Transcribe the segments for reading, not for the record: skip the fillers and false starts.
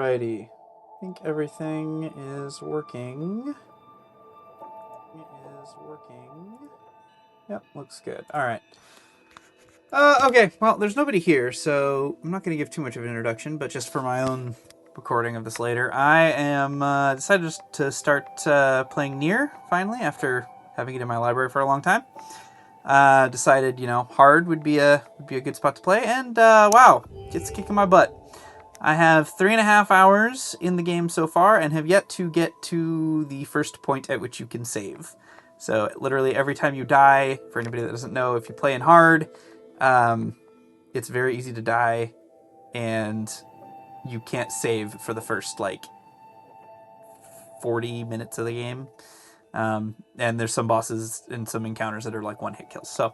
Alrighty. I think everything is working. Yep, looks good. Alright. Okay, well, there's nobody here, so I'm not going to give too much of an introduction, but just for my own recording of this later, I am decided to start playing Nier, finally, after having it in my library for a long time. Decided, hard would be a good spot to play, and wow, it's kicking my butt. I have 3.5 hours in the game so far, and have yet to get to the first point at which you can save. So literally every time you die, for anybody that doesn't know, if you play in hard, it's very easy to die, and you can't save for the first 40 minutes of the game. And there's some bosses and some encounters that are one-hit kills. So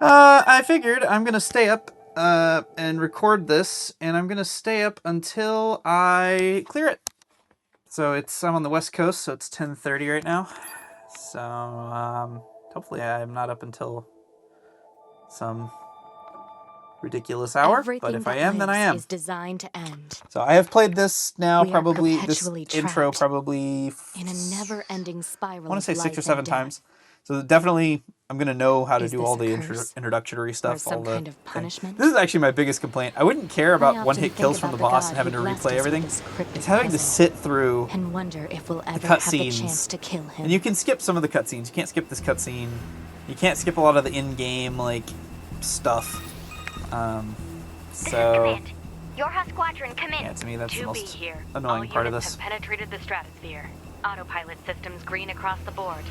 I figured I'm gonna stay up and record this, and I'm gonna stay up until I clear it. So I'm on the West Coast, so it's 10:30 right now. So hopefully I'm not up until some ridiculous hour. But if I am, then I am. Is designed to end. So I have played this now, We probably are this intro probably in a never-ending spiral. I want to say of 6 or life 7 and times. So definitely I'm going to know how to Is do this all a the curse? introductory stuff. Or some kind of punishment? This is actually my biggest complaint. I wouldn't care I about often one-hit think kills from the about boss God and having to who blessed replay us with everything. this cryptic It's having to puzzle sit through and wonder if we'll ever the have the cutscenes. chance to kill him. And you can skip some of the cutscenes. You can't skip this cutscene. You can't skip a lot of the in-game stuff. So Your squadron, come in. yeah, to me that's the most here. annoying part of this. Have penetrated the stratosphere. Autopilot systems green across the board.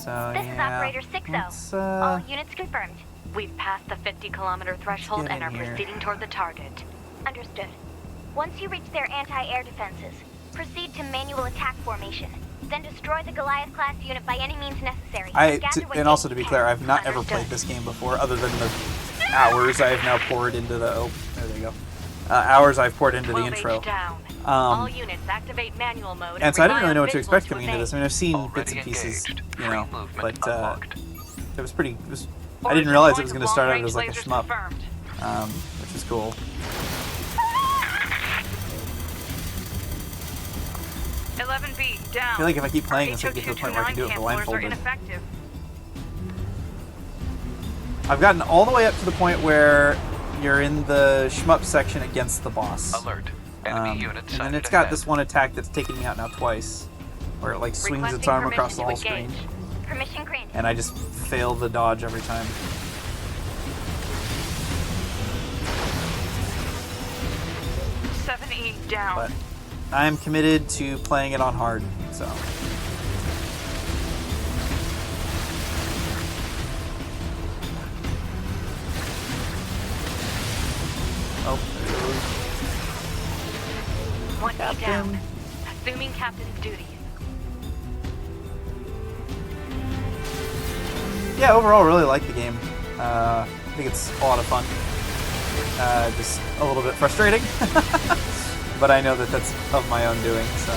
So This is Operator 60. All units confirmed. We've passed the 50-kilometer threshold get and are in here. proceeding toward the target. Understood. Once you reach their anti-air defenses, proceed to manual attack formation. Then destroy the Goliath-class unit by any means necessary. And also to be clear, I've not ever played this game before, other than the hours I have now poured into the... Oh, there they go. Hours I've poured into the intro. Down. All units activate manual mode. And so I didn't really know what to visual expect coming into this. I mean, I've seen bits and pieces, but it was pretty... I didn't realize it was going to start out as a shmup, which is cool. I feel like if I keep playing this, I get to the point where I can do it blindfolded. I've gotten all the way up to the point where you're in the shmup section against the boss. Alert. Enemy units and then it's got this one attack that's taken me out now twice, where it swings its arm across the whole screen. Permission granted. And I just fail the dodge every time. Down. But I'm committed to playing it on hard, so. Oh, there it goes. One down. Assuming captain's duties. Yeah, overall, really like the game. I think it's a lot of fun. Just a little bit frustrating. But I know that that's of my own doing, so.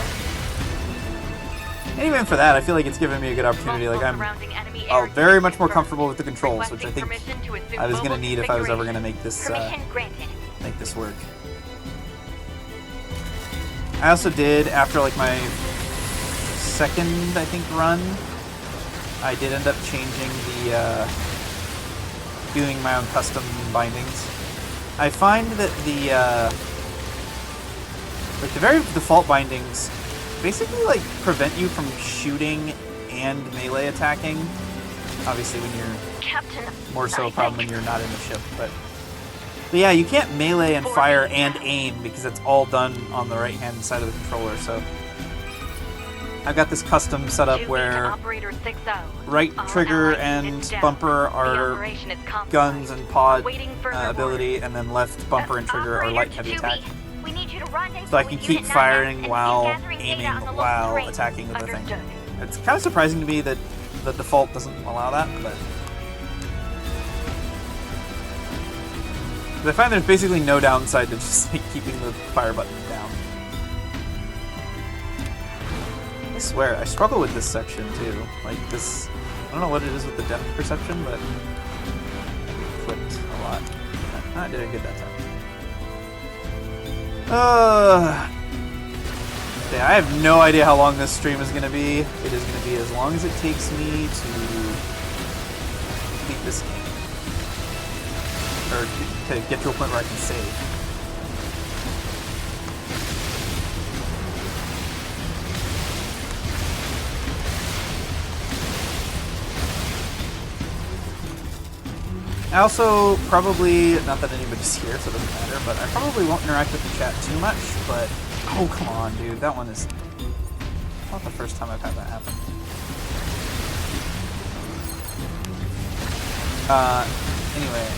And even for that, I feel like it's given me a good opportunity. I'm very much more comfortable with the controls, which I think I was going to need if I was ever going to make this work. I also did, after my second, I think, run, I did end up changing the, doing my own custom bindings. I find that the very default bindings basically prevent you from shooting and melee attacking. Obviously when you're more so a problem when you're not in the ship, but yeah, you can't melee and fire and aim because it's all done on the right hand side of the controller. So I've got this custom setup where right trigger and bumper are guns and pod ability, and then left bumper and trigger are light heavy attack. So I can keep firing while aiming while attacking with the thing. It's kind of surprising to me that the default doesn't allow that, but I find there's basically no downside to just keeping the fire button down. I swear, I struggle with this section too. This, I don't know what it is with the depth perception, but it clicked a lot. I did it good that time. Okay, I have no idea how long this stream is going to be. It is going to be as long as it takes me to beat this game. Or to get to a point where I can save. I also probably, not that anybody's here, so it doesn't matter, but I probably won't interact with the chat too much, but, oh, come on, dude, that one is not the first time I've had that happen. Anyway,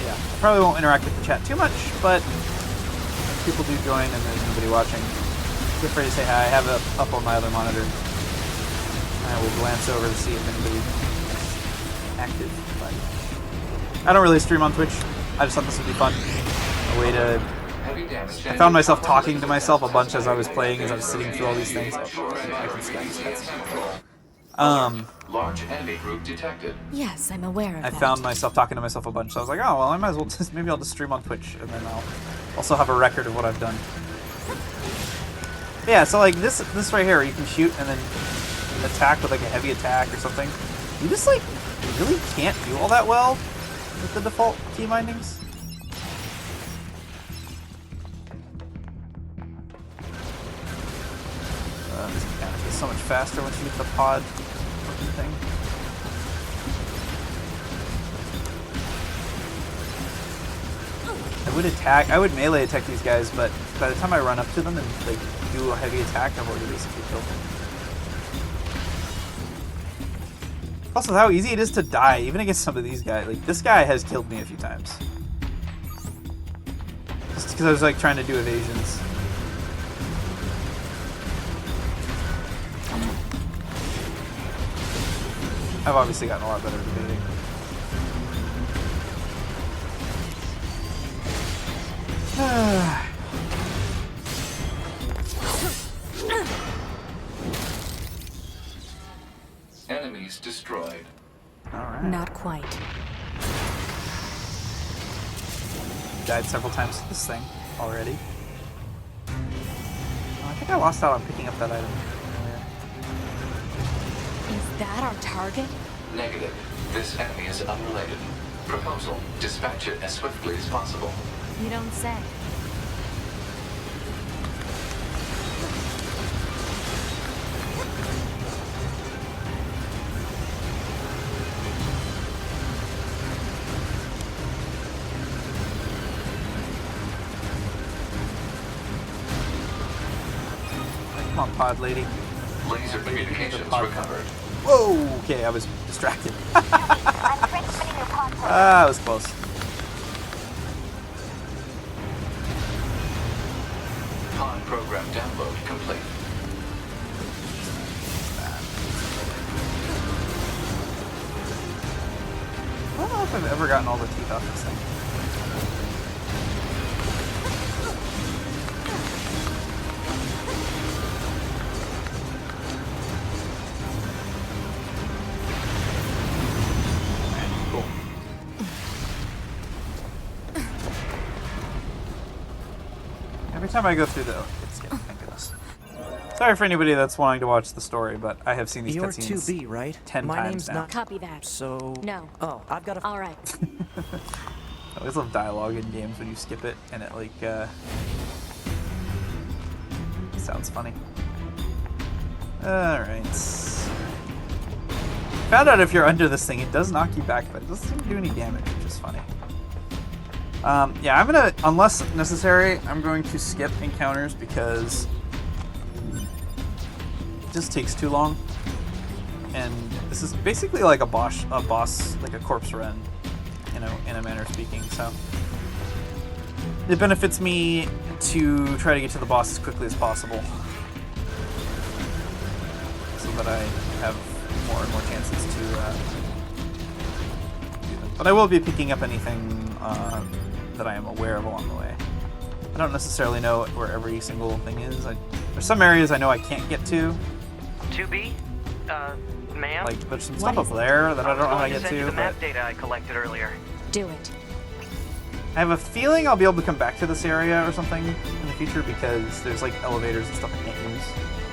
yeah, I probably won't interact with the chat too much, but if people do join and there's nobody watching, feel free to say hi. I have it up on my other monitor. I will glance over to see if anybody is active. I don't really stream on Twitch. I just thought this would be fun. A way to... I found myself talking to myself a bunch as I was playing, as I was sitting through all these things. Large enemy group detected. Yes, I'm aware of I that. found myself talking to myself a bunch, so I was like, oh, well, I might as well just... Maybe I'll just stream on Twitch, and then I'll also have a record of what I've done. Yeah, so like this right here, you can shoot and then attack with like a heavy attack or something. You just like really can't do all that well with the default key bindings. This mechanic is so much faster once you get the pod looking thing. I would melee attack these guys, but by the time I run up to them and like do a heavy attack, I've already basically killed them. Also, how easy it is to die, even against some of these guys. Like, this guy has killed me a few times. Just because I was, like, trying to do evasions. I've obviously gotten a lot better at evading. Enemies destroyed. Alright. Not quite. Died several times to this thing already. Oh, I think I lost out on picking up that item earlier. Is that our target? Negative. This enemy is unrelated. Proposal: dispatch it as swiftly as possible. You don't say. Come on, pod lady. Laser communications pod. recovered. Whoa! Okay, I was distracted. I'm transmitting your pod program. Ah, that was close. Pod program download complete. I don't know if I've ever gotten all the teeth off this thing. Cool. Every time I go through the... It's getting... Thank goodness. Sorry for anybody that's wanting to watch the story, but I have seen these You're cutscenes 2B, right? 10 My times name's now. not. Copy that. So. No. Oh, I've got a. All right. I always love dialogue in games when you skip it and it like sounds funny. Alright. Found out if you're under this thing, it does knock you back, but it doesn't seem to do any damage, which is funny. Yeah, I'm gonna, unless necessary, I'm going to skip encounters because it just takes too long. And this is basically like a boss, like a corpse run, you know, in a manner of speaking. So it benefits me to try to get to the boss as quickly as possible, so that I have more and more chances to do them. But I will be picking up anything that I am aware of along the way. I don't necessarily know where every single thing is. There's some areas I know I can't get to. 2B? Ma'am? Like, there's some stuff up there that I don't know how to get send you to. the map But data I collected earlier. Do it. I have a feeling I'll be able to come back to this area or something in the future because there's like elevators and stuff I can't use.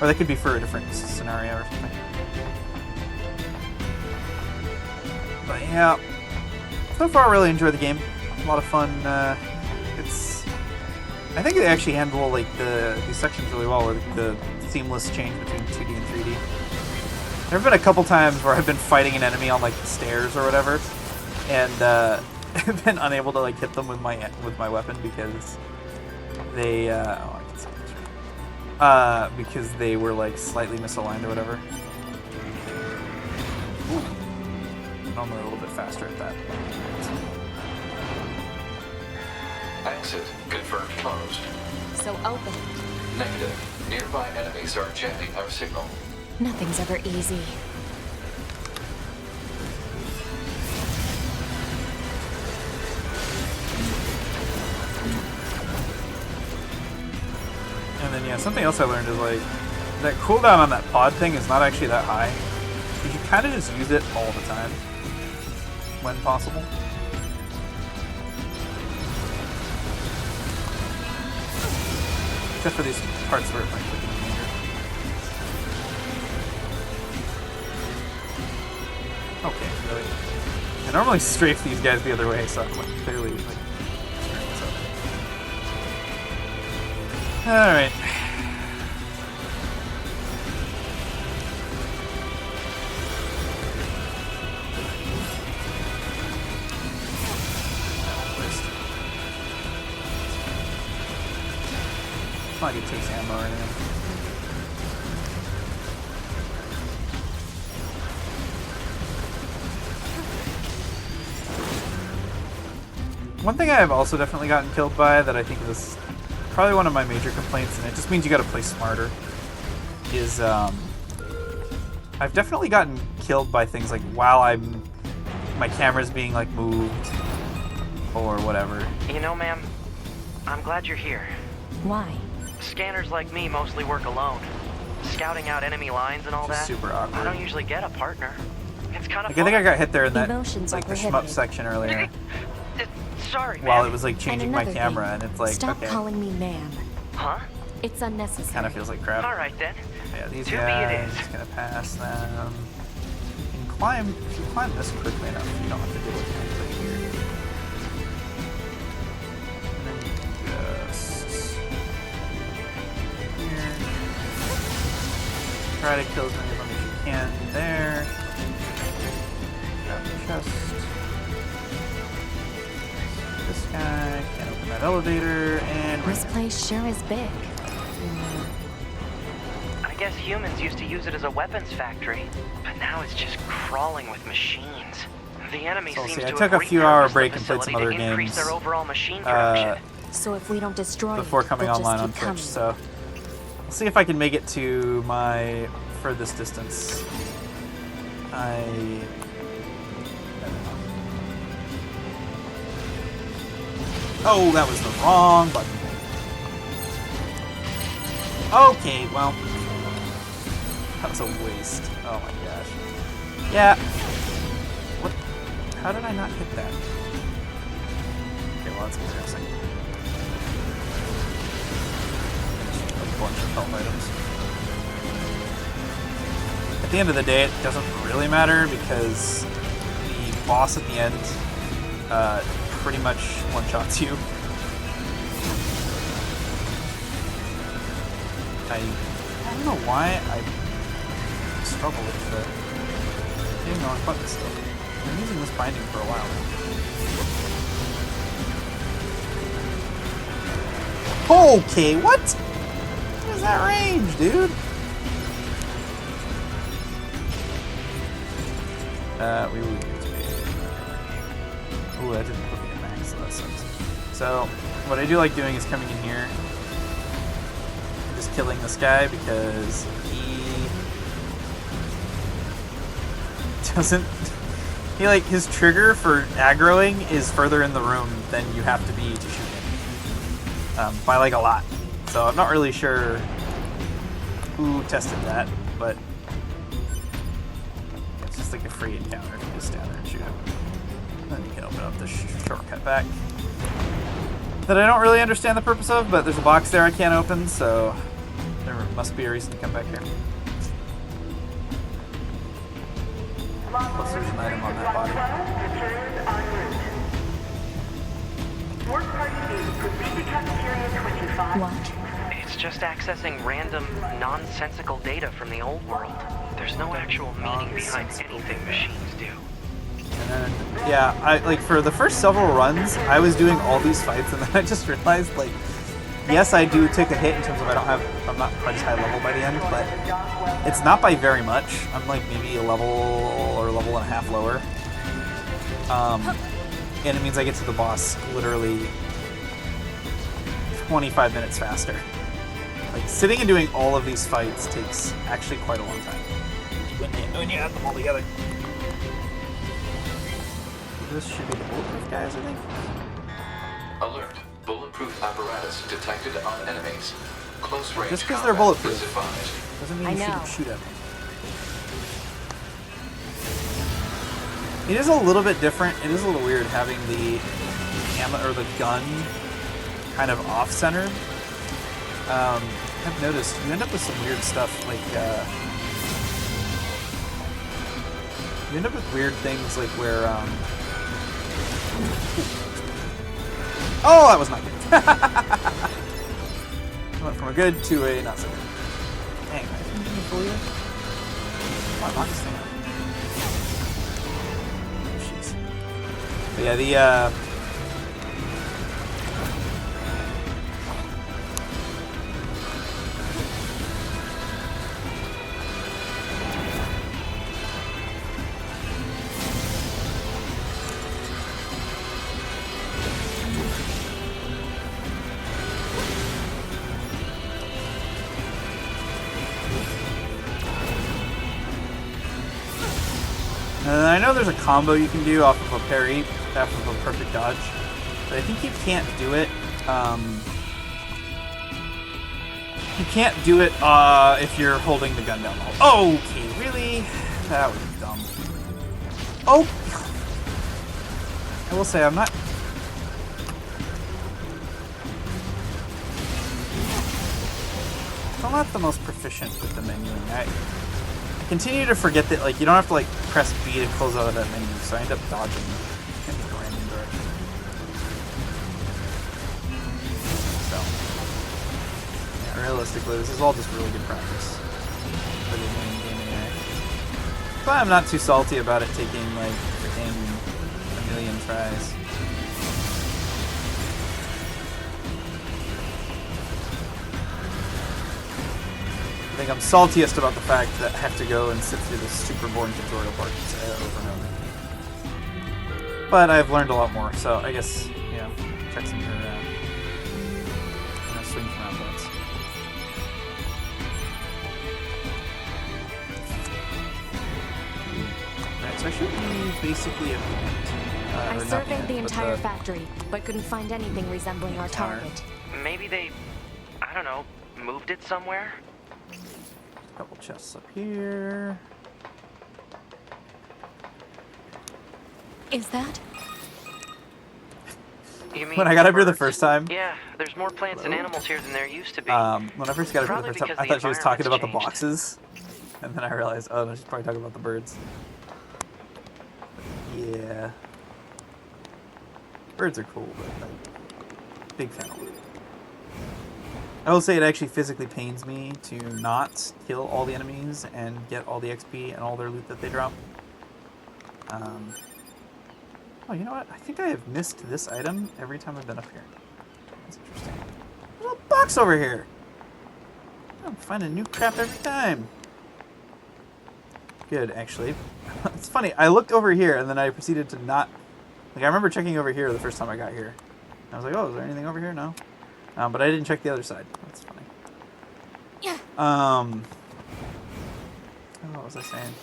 Or they could be for a different scenario or something. But yeah, so far I really enjoy the game. A lot of fun. I think they actually handle like these sections really well, with the seamless change between 2D and 3D. There have been a couple times where I've been fighting an enemy on like the stairs or whatever, and I've been unable to like hit them with my weapon because they I can see this. Because they were like slightly misaligned or whatever. Ooh. Normally a little bit faster at that. Exit confirmed closed. So open. Negative. Nearby enemies are jamming our signal. Nothing's ever easy. And then yeah, something else I learned is like that cooldown on that pod thing is not actually that high. You should kind of just use it all the time when possible. Except for these parts where it might put you in danger. Okay, really. I normally strafe these guys the other way, so I'm like clearly like screwing this up. Alright. It's not like it takes ammo or anything. One thing I've also definitely gotten killed by that I think is probably one of my major complaints, and it just means you gotta play smarter, is I've definitely gotten killed by things like while my camera's being like moved or whatever. You know, ma'am, I'm glad you're here. Why? Scanners like me mostly work alone. Scouting out enemy lines and all Just that. super awkward. I don't usually get a partner. It's kind of Like I think I got hit there in that Emotions like are the shmup prohibited. section earlier Sorry, while ma'am. it was like And changing my another camera, thing, and it's like stop okay, calling me ma'am. Huh? It's unnecessary. kind of feels like crap. All right then. Yeah, these 2B it guys, is. just gonna pass them. You can climb, if you climb this quickly enough, you don't have to deal with anything here. And then you can just here. Try to kill as many of them as you can there. Grab the chest. This guy can't open that elevator, and This place sure is big. I guess humans used to use it as a weapons factory, but now it's just crawling with machines. The enemy So, seems see, to I have took a few hour repurposed break the and played some facility other to increase games, their overall machine production. So if we don't destroy before it, coming they'll online just on keep Twitch, coming. so I'll see if I can make it to my furthest distance. Oh, that was the wrong button. Okay, well, that was a waste. Oh my gosh. Yeah. What? How did I not hit that? Okay, well that's embarrassing. A bunch of health items. At the end of the day, it doesn't really matter because the boss at the end pretty much one-shots you. I don't know why I struggle with hitting the wrong button still. I've been using this binding for a while now. Okay, what? What is that range, dude? We will use it. Ooh, that didn't put me at max, so that sucks. So, what I do like doing is coming in here and just killing this guy because he doesn't... his trigger for aggroing is further in the room than you have to be to shoot him. By like a lot. So I'm not really sure who tested that, but it's just like a free encounter. You just stand there and shoot him. Then you can open up the shortcut back. that I don't really understand the purpose of, but there's a box there I can't open, so there must be a reason to come back here. Plus there's an item on that body. What? It's just accessing random, nonsensical data from the old world. There's no actual meaning behind anything machines do. And then, yeah, for the first several runs, I was doing all these fights, and then I just realized, like, yes, I do take a hit in terms of I'm not quite as high level by the end, but it's not by very much. I'm like maybe a level or a level and a half lower. And it means I get to the boss literally 25 minutes faster. Like, sitting and doing all of these fights takes actually quite a long time when you add them all together. This should be the bulletproof guys, I think. Alert. Bulletproof apparatus detected on enemies. Close range Just because they're combat bulletproof is advised. doesn't mean I you know. shouldn't shoot at them. It is a little bit different. It is a little weird having the ammo or the gun kind of off-centered. I've noticed you end up with some weird stuff, like you end up with weird things like where oh, that was not good. Went from a good to a not so good. Dang, I didn't even believe it. Why not this thing up? Jeez. But yeah, the and I know there's a combo you can do off of a parry, off of a perfect dodge, but I think you can't do it. You can't do it if you're holding the gun down low. Oh, okay, really? That was dumb. Oh, I will say I'm not. I'm not the most proficient with the menuing. I continue to forget that, like, you don't have to, like, press B to close out of that menu, so I end up dodging in a random direction. So, yeah, realistically, this is all just really good practice for the main game AI. But I'm not too salty about it taking, like, freaking a million tries. I think I'm saltiest about the fact that I have to go and sit through this super boring tutorial part over and over. But I've learned a lot more, so I guess, you know, check some swing from roundabouts. Alright, so I should be basically at the end. I surveyed the entire factory, but couldn't find anything resembling our Counter. target. Maybe they, I don't know, moved it somewhere? Couple chests up here. Is that? You mean When I got up here the birds? first time, Yeah, there's more plants and animals here than there used to be. when I first got up here the Probably first time, because I the thought she was talking about the environment's boxes, and then I realized, oh no, she's probably talking about the birds. Yeah, birds are cool, but like, big fan of loot. I will say it actually physically pains me to not kill all the enemies and get all the XP and all their loot that they drop. Oh, you know what? I think I have missed this item every time I've been up here. That's interesting. There's a box over here. I'm finding new crap every time. Good, actually. It's funny. I looked over here and then I proceeded to not. Like, I remember checking over here the first time I got here. I was like, oh, is there anything over here? No. But I didn't check the other side. That's funny. Yeah. What was I saying?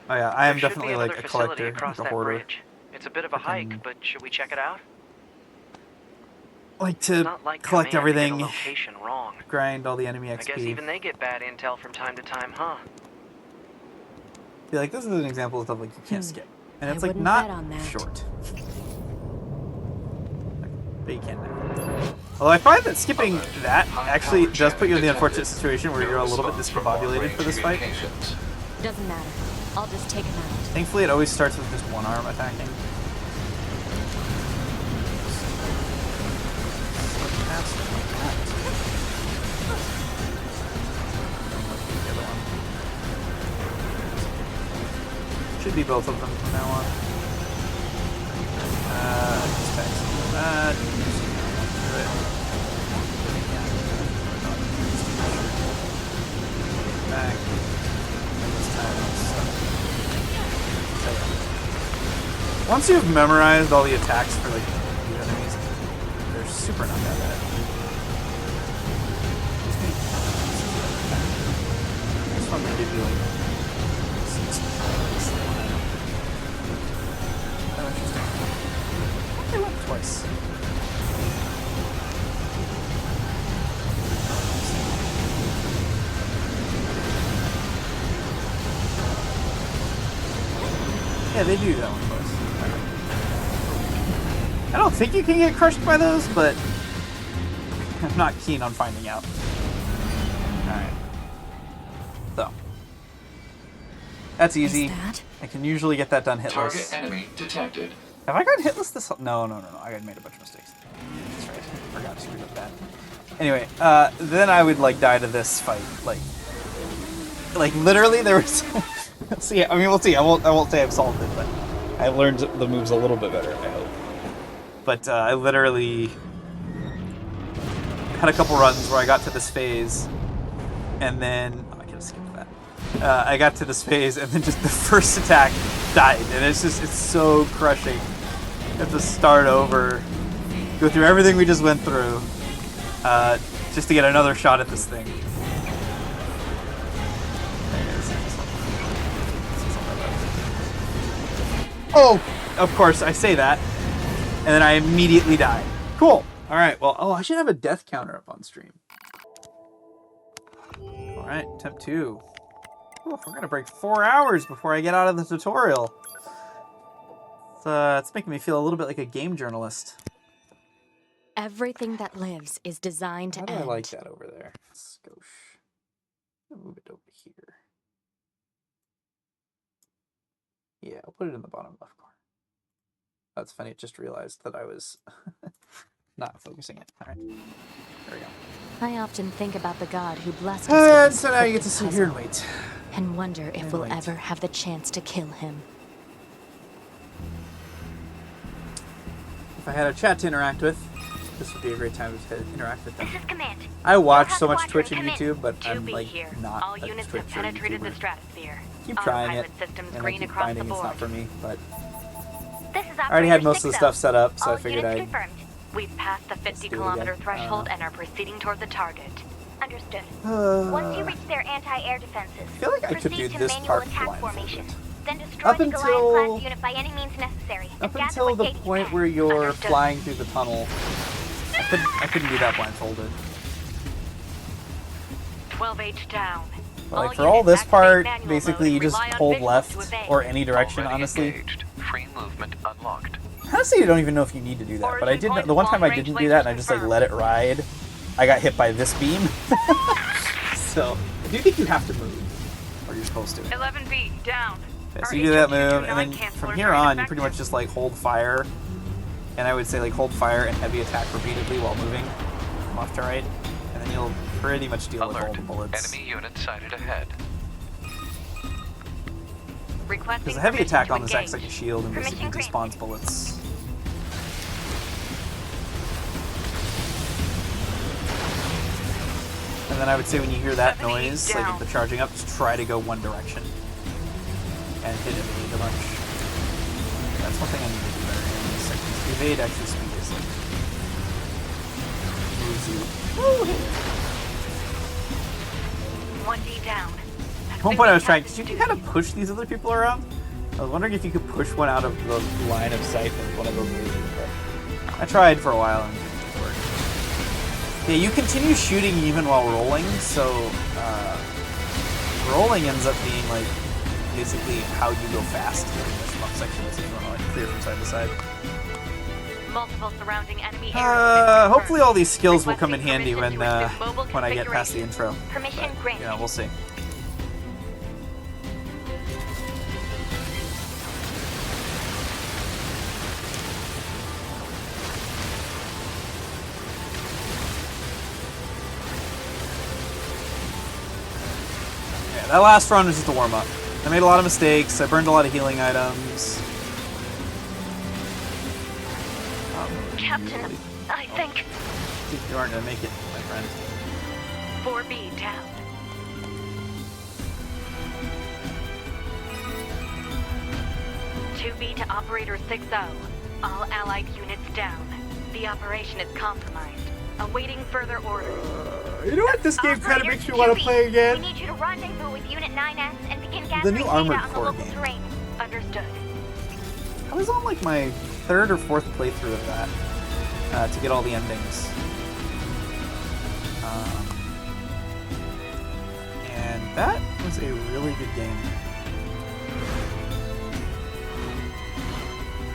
Oh yeah, I am There should definitely be like another a facility collector, across like a that hoarder. bridge. It's a bit of a hike, but should we check it out? Like It's to not like collect Command to get everything, a location wrong. grind all the enemy XP. I guess even they get bad intel from time to time, huh? Be like, this is an example of stuff like you can't skip, and I it's like wouldn't not bet on that. short. But you can now. Although I find that skipping that actually does put you in the unfortunate situation where you're a little bit discombobulated for this fight. Doesn't matter. I'll just take him out. Thankfully, it always starts with just one arm attacking. Should be both of them from now on. Back. Once you've memorized all the attacks for like these enemies, they're super not that bad. It's fun to give you like oh, interesting. They went twice. Yeah, they do that one twice. I don't think you can get crushed by those, but I'm not keen on finding out. Alright. So. That's easy. I can usually get that done hitless. Target enemy detected. Have I gotten hitless this whole... No. I made a bunch of mistakes. That's right. I forgot to screw up that. Anyway, then I would like die to this fight. Like literally there was... See, I mean, we'll see. I won't say I've solved it, but I learned the moves a little bit better, I hope. But I literally had a couple runs where I got to this phase, and then I could have skipped that. I got to this phase, and then just the first attack died, and it's so crushing. You have to start over, go through everything we just went through, just to get another shot at this thing. Oh, of course, I say that, and then I immediately die. Cool. All right, well, I should have a death counter up on stream. All right, attempt 2. Ooh, we're going to break 4 hours before I get out of the tutorial. It's making me feel a little bit like a game journalist. Everything that lives is designed to How do end. I like that over there? Skosh. I'll move it over here. Yeah, I'll put it in the bottom left corner. That's funny, it just realized that I was not focusing it. Alright, there we go. I often think about the god who blessed us And with this so now you get to perfect sit here and puzzle, wait. and wonder if And we'll wait. ever have the chance to kill him. If I had a chat to interact with, this would be a great time to interact with them. This is Command. I watch You'll so have much to Twitch and watch and YouTube, but To I'm be like here. not All a units Twitch have or penetrated the YouTuber. stratosphere. Keep trying it, Autopilot systems and I green keep across the finding it's board. not for me, but This is I already had Operator most of the 6-0. stuff set up, so All I figured units I'd... confirmed. We've passed the Let's do it 50-kilometer again. threshold and are proceeding toward the target. Understood. Once you reach their anti-air defenses, I feel like I could proceed do to this manual part attack blindfolded. formation. Then destroy Up the until- Goliath-class unit by any means necessary. and Up gather until what the data you point can. where you're Understood. flying through the tunnel, I couldn't do that blindfolded. 12H down. But like for units all this activate part, manual basically mode you and just rely on hold visuals left to evade. or any direction, Already honestly. engaged. Free movement unlocked. Honestly, I don't even know if you need to do that, but I did. The one time I didn't do that, and I just like let it ride. I got hit by this beam. So I do think you have to move, or you're supposed to. 11B down. Okay, Our so you do that HO229 move, and then canceller from is here very on, you pretty effective. much just like hold fire, and I would say like hold fire and heavy attack repeatedly while moving from left to right, and then you'll pretty much deal with all Alert. the bullets. Enemy unit sighted ahead. Requesting Because the heavy permission attack to on this acts like a engage. shield and Permission basically granted. despawns bullets. And then I would say when you hear that 70 noise, like down. if the charging up, just try to go one direction and hit evade a bunch. That's one thing I need to do better in these sections. Evade actually speed is like moves you. 1D down. At one point I was trying, did you kind of push these other people around? I was wondering if you could push one out of the line of sight with one of those lasers, but I tried for a while and it didn't work. Yeah, you continue shooting even while rolling, so rolling ends up being like basically how you go fast in the shmup sections if you want to like clear from side to side. Multiple surrounding enemy areas. Hopefully all these skills will come in Requesting handy when permission to exit mobile I get past the configuration. intro. Permission granted. You know, we'll see. Yeah, that last run was just a warm-up. I made a lot of mistakes. I burned a lot of healing items. Captain, I think... You aren't gonna make it, my friend. 4B down. 2B to Operator 6-0. All Allied units down. The operation is compromised. Awaiting further orders. You know what? This game kind of Operator makes me want to 2B, play again. We need you to rendezvous with Unit 9S and begin The gathering new data Armored on the Core local game. terrain. Understood. I was on like my 3rd or 4th playthrough of that to get all the endings. And that was a really good game.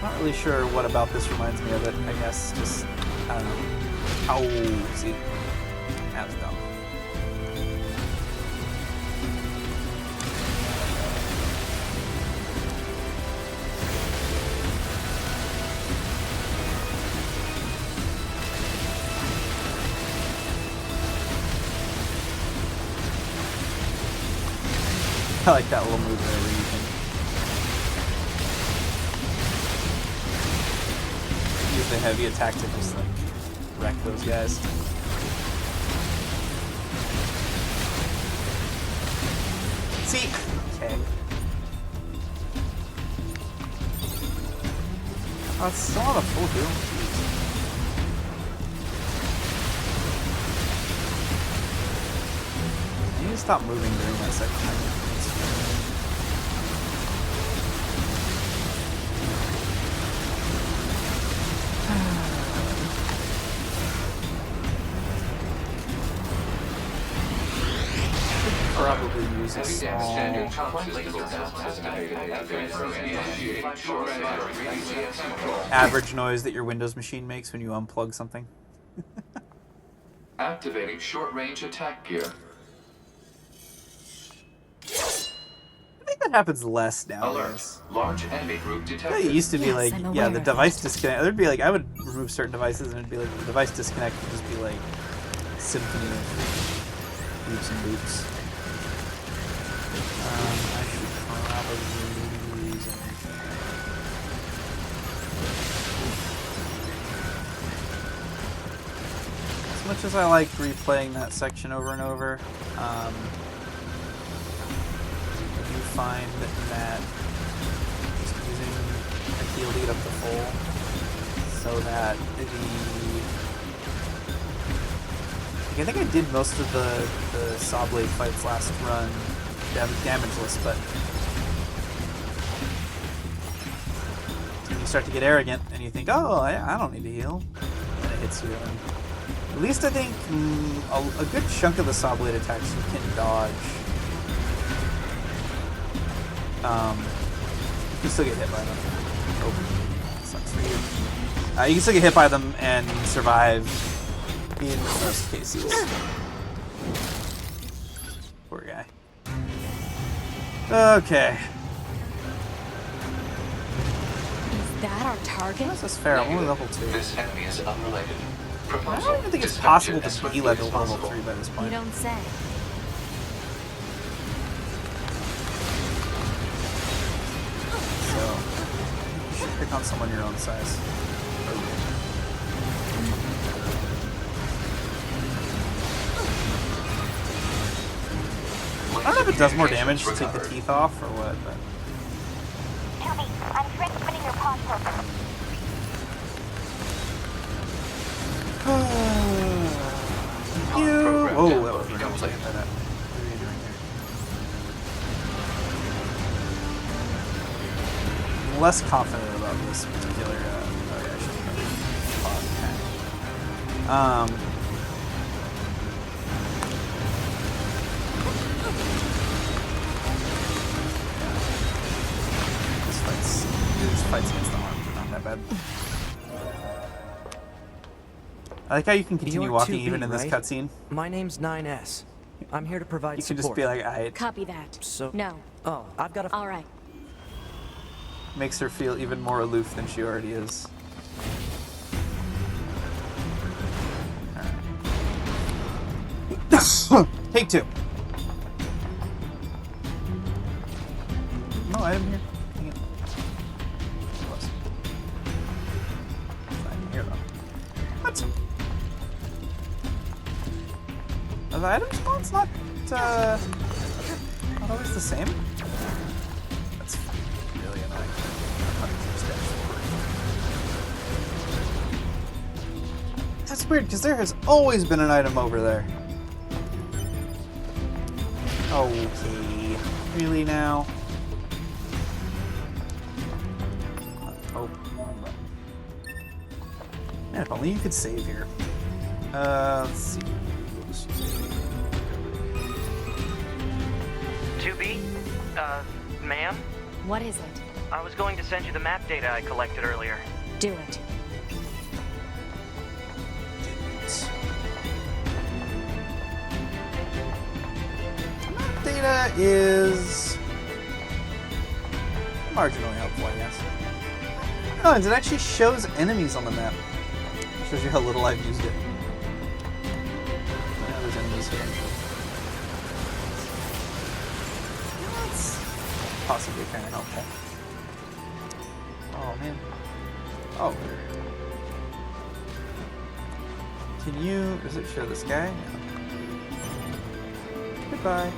Not really sure what about this reminds me of it. I guess just, I don't know. Oh, see. That was dumb. I like that little move there where you can use the heavy attack to just like wreck those guys. See? Okay. Oh, it's still on a full heal. Jeez. You need to stop moving during that section. Probably use a small... average noise that your Windows machine makes when you unplug something. Activating short-range attack gear. I think that happens less nowadays. Alert. Large enemy group Yeah, detected. it used to be Yes, like, I'm yeah, aware the of device that. disconnect. There'd be like, I would remove certain devices and it'd be like, the device disconnect would just be like, symphony of loops and loops. I should probably use anything. As much as I like replaying that section over and over, I do find that just using a heal to get up to full, so that I think I did most of the Saw Blade fights last run damageless, but when you start to get arrogant and you think, oh, I don't need to heal, and it hits you. And at least I think a good chunk of the Saw Blade attacks you can dodge. You can still get hit by them. Oh, sucks for you. You can still get hit by them and survive in most cases. Poor guy. Okay. Is that our target? This is fair. I'm only level 2. This enemy is unrelated. I Proposal. don't even think it's Dispatch it possible as to swiftly be level as possible. 3 by this You point. don't say. So, you should pick on someone your own size. I don't know if it does more damage to take the teeth off or what, but... Tell me, I'm transmitting your pod program. Thank you! Program Oh, download that was really complete. that. What are you doing here? I'm less confident about this particular... oh yeah, I should have pod pack. This fight's against the arms are not that bad. I like how you can continue You're walking 2B, even in this right? cutscene. My name's 9S. I'm here to provide You can support. just be like, I. Copy that. So... No. Oh, I've got a... All right. Makes her feel even more aloof than she already is. Alright. Take 2. No item here. Dang it. Close. Not even here though. What? Are the item spawns not always the same? That's really annoying. That's weird, because there has always been an item over there. Okay. Really now? Oh. Man, if only you could save here. Let's see. 2B? Ma'am? What is it? I was going to send you the map data I collected earlier. Do it. Map data is marginally helpful, I guess. Oh, and it actually shows enemies on the map. It shows you how little I've used it. Yeah, there's enemies here. That's possibly kind of helpful. Oh, man. Oh. Can you... Does it show this guy? No. Goodbye.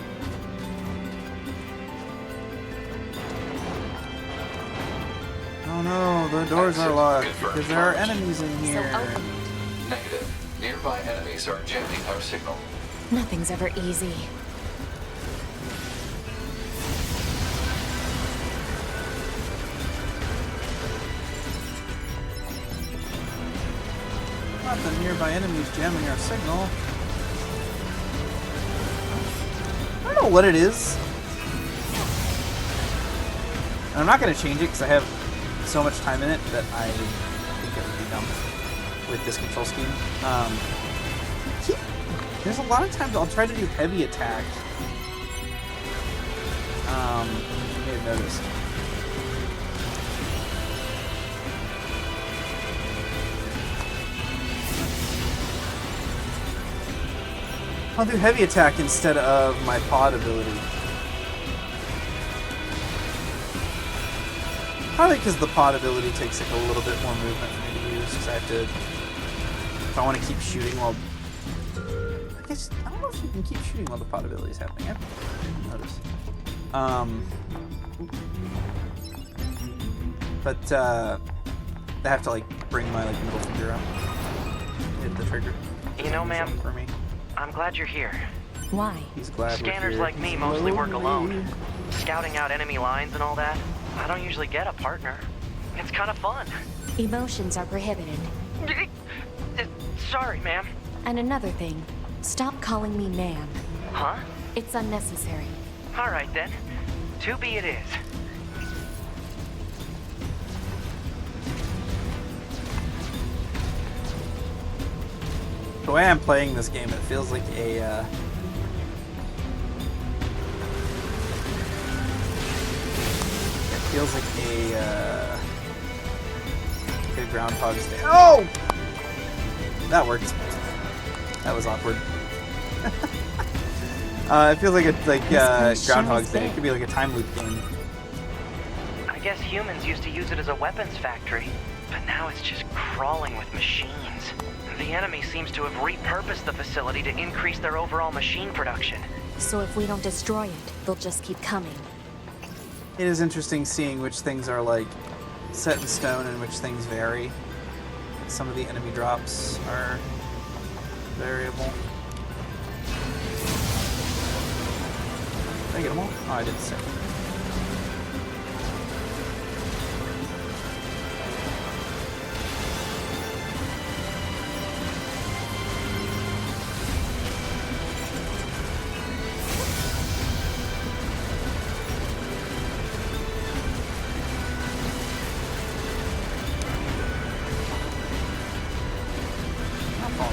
Oh no, the doors are locked because there are enemies in So here. open it. Negative. Nearby enemies are jamming our signal. Nothing's ever easy. Not the nearby enemies jamming our signal. I don't know what it is. And I'm not going to change it because I have so much time in it that I think it would be dumb with this control scheme. There's a lot of times I'll try to do heavy attack. You may have noticed. I'll do heavy attack instead of my pod ability. Probably because the pod ability takes like a little bit more movement for me to use, because I have to... If I want to keep shooting while... I guess... I don't know if you can keep shooting while the pod ability is happening. I haven't noticed. But, I have to, like, bring my, like, middle finger up. Hit the trigger. You know, ma'am, For me. I'm glad you're here. Why? He's glad we're Scanners here. like me He's mostly work lonely. alone. Scouting out enemy lines and all that. I don't usually get a partner. It's kind of fun. Emotions are prohibited. Sorry, ma'am. And another thing, stop calling me ma'am. Huh? It's unnecessary. All right, then. 2B it is. The way I'm playing this game, it feels like a, it feels like a Groundhog's Day. Oh! That worked. That was awkward. It feels like it's like Groundhog's Day. It could be like a time loop game. I guess humans used to use it as a weapons factory, but now it's just crawling with machines. The enemy seems to have repurposed the facility to increase their overall machine production. So if we don't destroy it, they'll just keep coming. It is interesting seeing which things are like set in stone and which things vary. Some of the enemy drops are variable. Did I get them all? Oh, I did the same.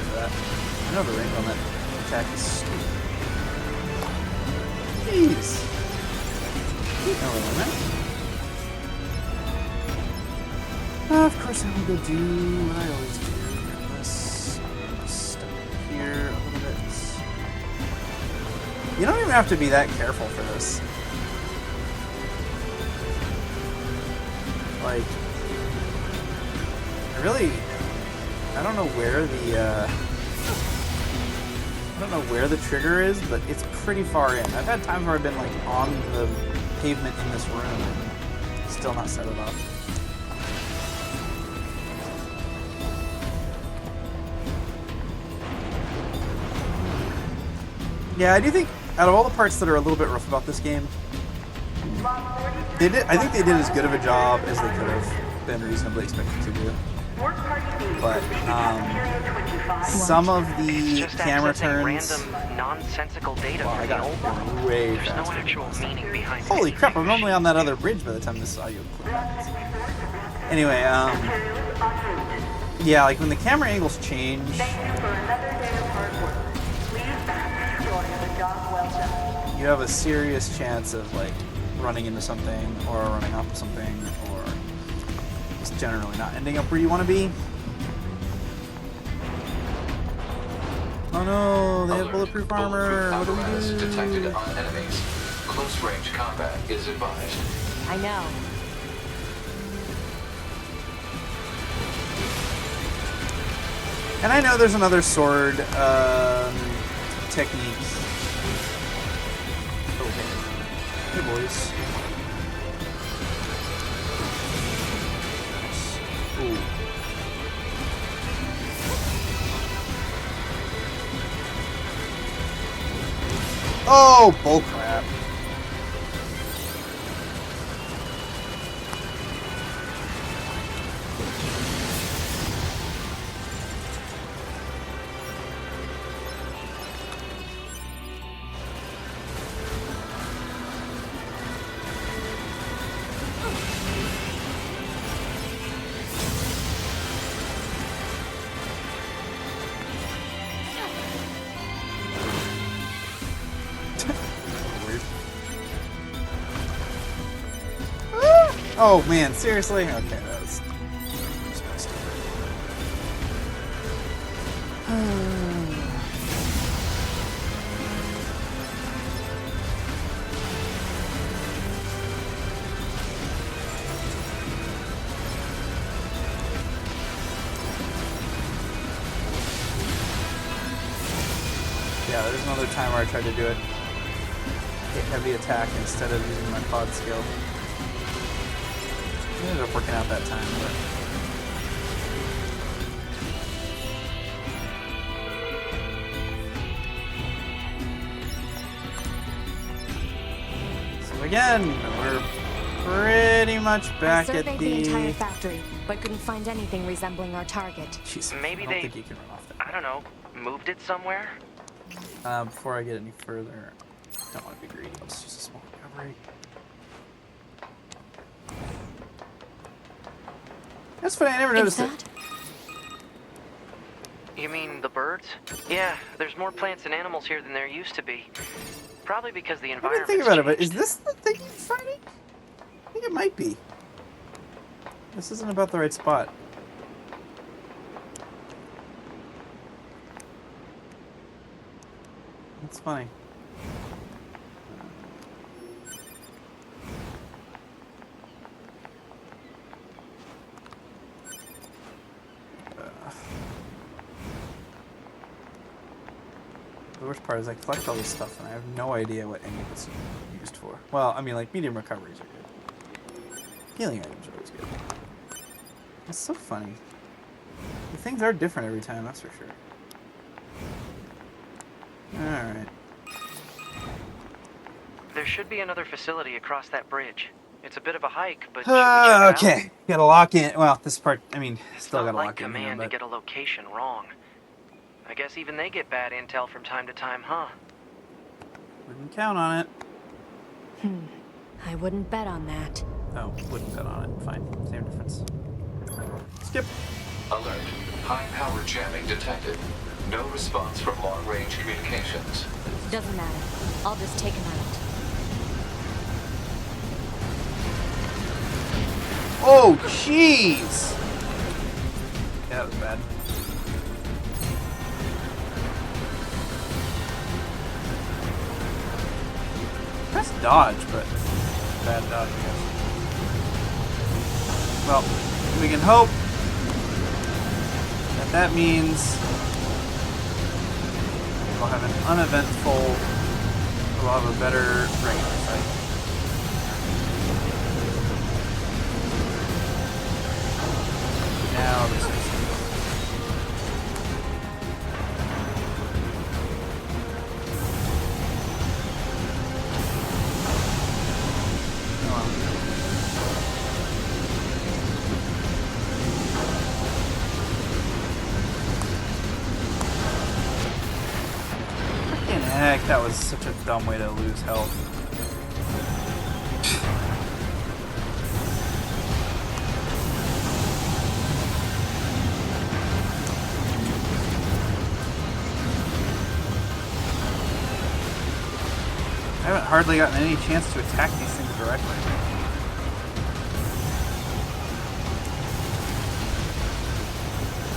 for that. I know the range on that attack is stupid. Jeez. No, wait a minute. Of course I will go do what I always do. Unless I'm stuck here a little bit. You don't even have to be that careful for this. Like, I don't know where the trigger is, but it's pretty far in. I've had times where I've been like on the pavement in this room and still not set it off. Yeah, I do think out of all the parts that are a little bit rough about this game, I think they did as good of a job as they could have been reasonably expected to do. But some of the camera turns, random, nonsensical data well, I from the got old world. way There's no faster. actual meaning behind Holy it. crap! I'm normally on that other bridge by the time this audio clip happens. Anyway, yeah, like when the camera angles change. You have a serious chance of like running into something or running off of something or just generally not ending up where you want to be. Oh no, they have Alert. bulletproof armor. What do we apparatus detected do? on enemies. Close range combat is advised. I know. And I know there's another sword technique. Hey boys. Ooh. Oh, bullcrap. Oh man, seriously? Okay, that was disgusting. Yeah, there's another time where I tried to do it. Hit heavy attack instead of using my pod skill. It ended up working out that time, but... So again, we're pretty much back I at surveyed the entire factory, but couldn't find anything resembling our target. Jeez, Maybe I don't they- think you can run off that. I don't know, moved it somewhere? Before I get any further, I don't want to be greedy. Let's use a small recovery. That's funny, I never Is noticed that? it. You mean the birds? Yeah, there's more plants and animals here than there used to be. Probably because the I didn't environment. think about it, but is this the thing he's fighting? I think it might be. This isn't about the right spot. That's funny. The worst part is I collect all this stuff and I have no idea what any of it's used for. Well, I mean, like, medium recoveries are good. Healing items are always good. It's so funny. The things are different every time, that's for sure. Alright. There should be another facility across that bridge. It's a bit of a hike, but should we check it out? Okay, gotta lock in. Well, this part, I mean, still Not gotta like lock in here, command to but get a location wrong. I guess even they get bad intel from time to time, huh? wouldn't count on it. I wouldn't bet on that. Oh, wouldn't bet on it. Fine, same difference. Skip. Alert. High power jamming detected. No response from long-range communications. Doesn't matter. I'll just take him out. Oh, jeez! Yeah, that was bad. Press dodge, but bad dodge, I guess. Well, we can hope that that means we'll have an uneventful, we'll have a better range of sight. Now this is... Freaking heck, that was such a dumb way to lose health. I haven't hardly gotten any chance to attack these things directly.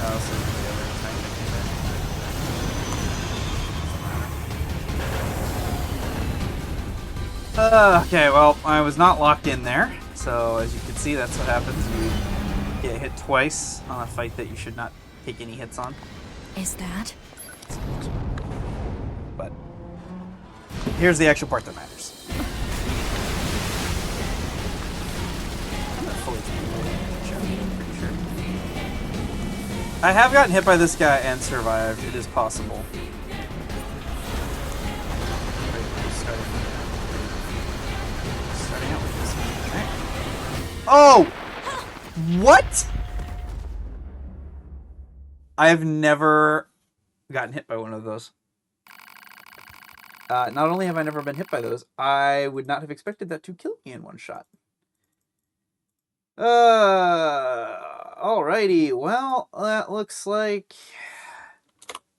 Oh, this is the other tank okay, well, I was not locked in there, so as you can see, that's what happens. You get hit twice on a fight that you should not take any hits on. Is that? But here's the actual part that matters. I'm not fully pretty sure. I have gotten hit by this guy and survived. It is possible. Starting out with this one. Okay. Oh! What? I've never gotten hit by one of those. Not only have I never been hit by those, I would not have expected that to kill me in one shot. Alrighty. Well, that looks like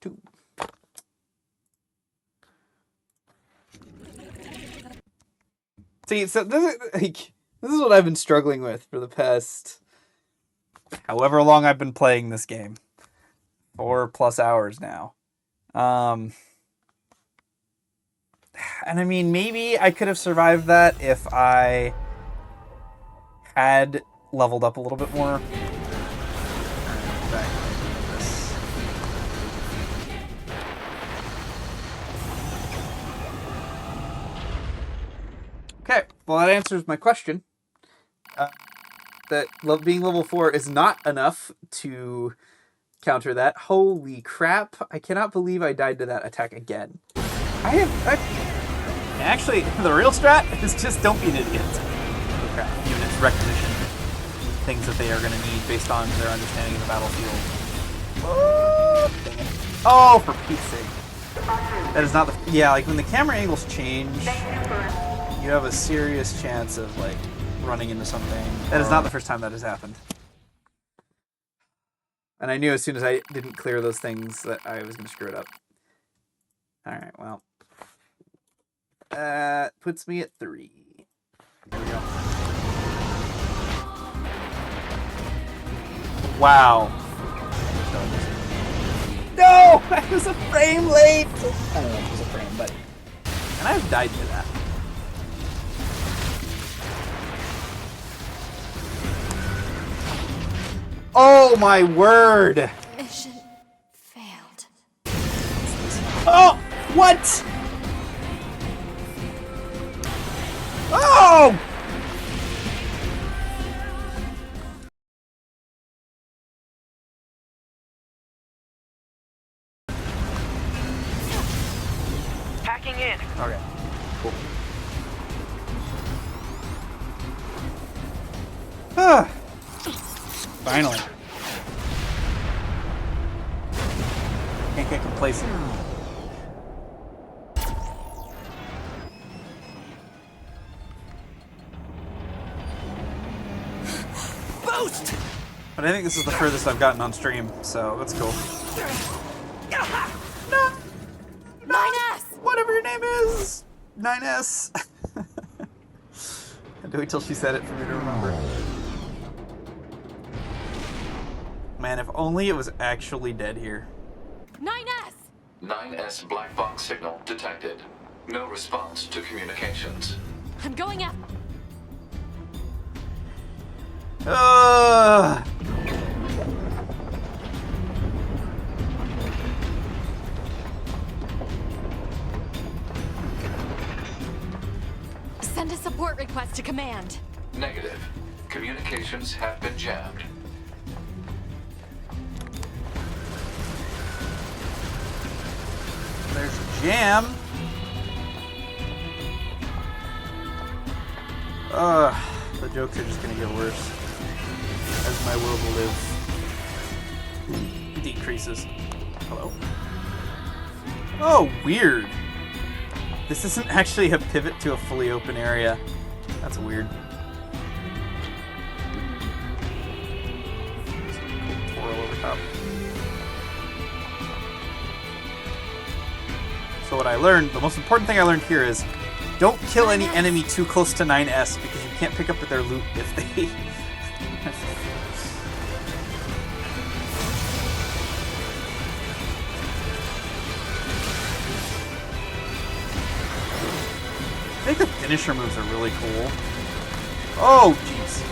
2. See, so this is what I've been struggling with for the past however long I've been playing this game. 4+ hours now. And I mean, maybe I could have survived that if I had leveled up a little bit more. Okay, well that answers my question. That being level 4 is not enough to counter that. Holy crap, I cannot believe I died to that attack again. Actually, the real strat is just don't be an idiot. Crap, units requisition things that they are going to need based on their understanding of the battlefield. Oh, dang it. Oh, for Pete's sake. That is not the... Yeah, like when the camera angles change, you have a serious chance of like running into something. That is not the first time that has happened. And I knew as soon as I didn't clear those things that I was going to screw it up. Alright, well. That puts me at 3. There we go. Wow. No! I was a frame late! I don't know if it was a frame, but... And I've died to that. Oh my word! Mission failed. Oh! What? Oh! Hacking in. Okay. Cool. Ah. Finally. Can't get complacent. Boost! But I think this is the furthest I've gotten on stream, so that's cool. No! 9S! Whatever your name is! 9S! I had to wait till she said it for me to remember. Man, if only it was actually dead here. 9S! 9S black box signal detected. No response to communications. I'm going after. Ugh. Send a support request to command. Negative. Communications have been jammed. There's a jam. Ugh. The jokes are just gonna get worse as my will to live decreases. Hello? Oh, weird. This isn't actually a pivot to a fully open area. That's weird. Twirl over top. So what I learned, the most important thing I learned here is don't kill any enemy too close to 9S because you can't pick up their loot if they... I think the finisher moves are really cool. Oh, jeez.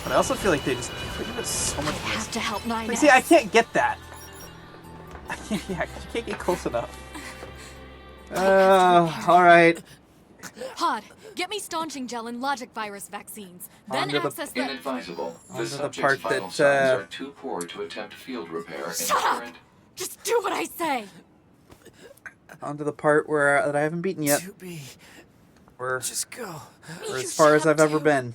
But I also feel like they just give it so much I have to help 9S. Like, see, I can't get that. I can't get close enough. Alright. Pod, get me staunching gel and logic virus vaccines. Then Onto the- access the... Inadvisable. The the subject's part vital that, signs are too poor to attempt field repair in Shut the up! current. Just do what I say! Onto the part where that I haven't beaten yet. 2B. Or Just go. as far as I've ever been.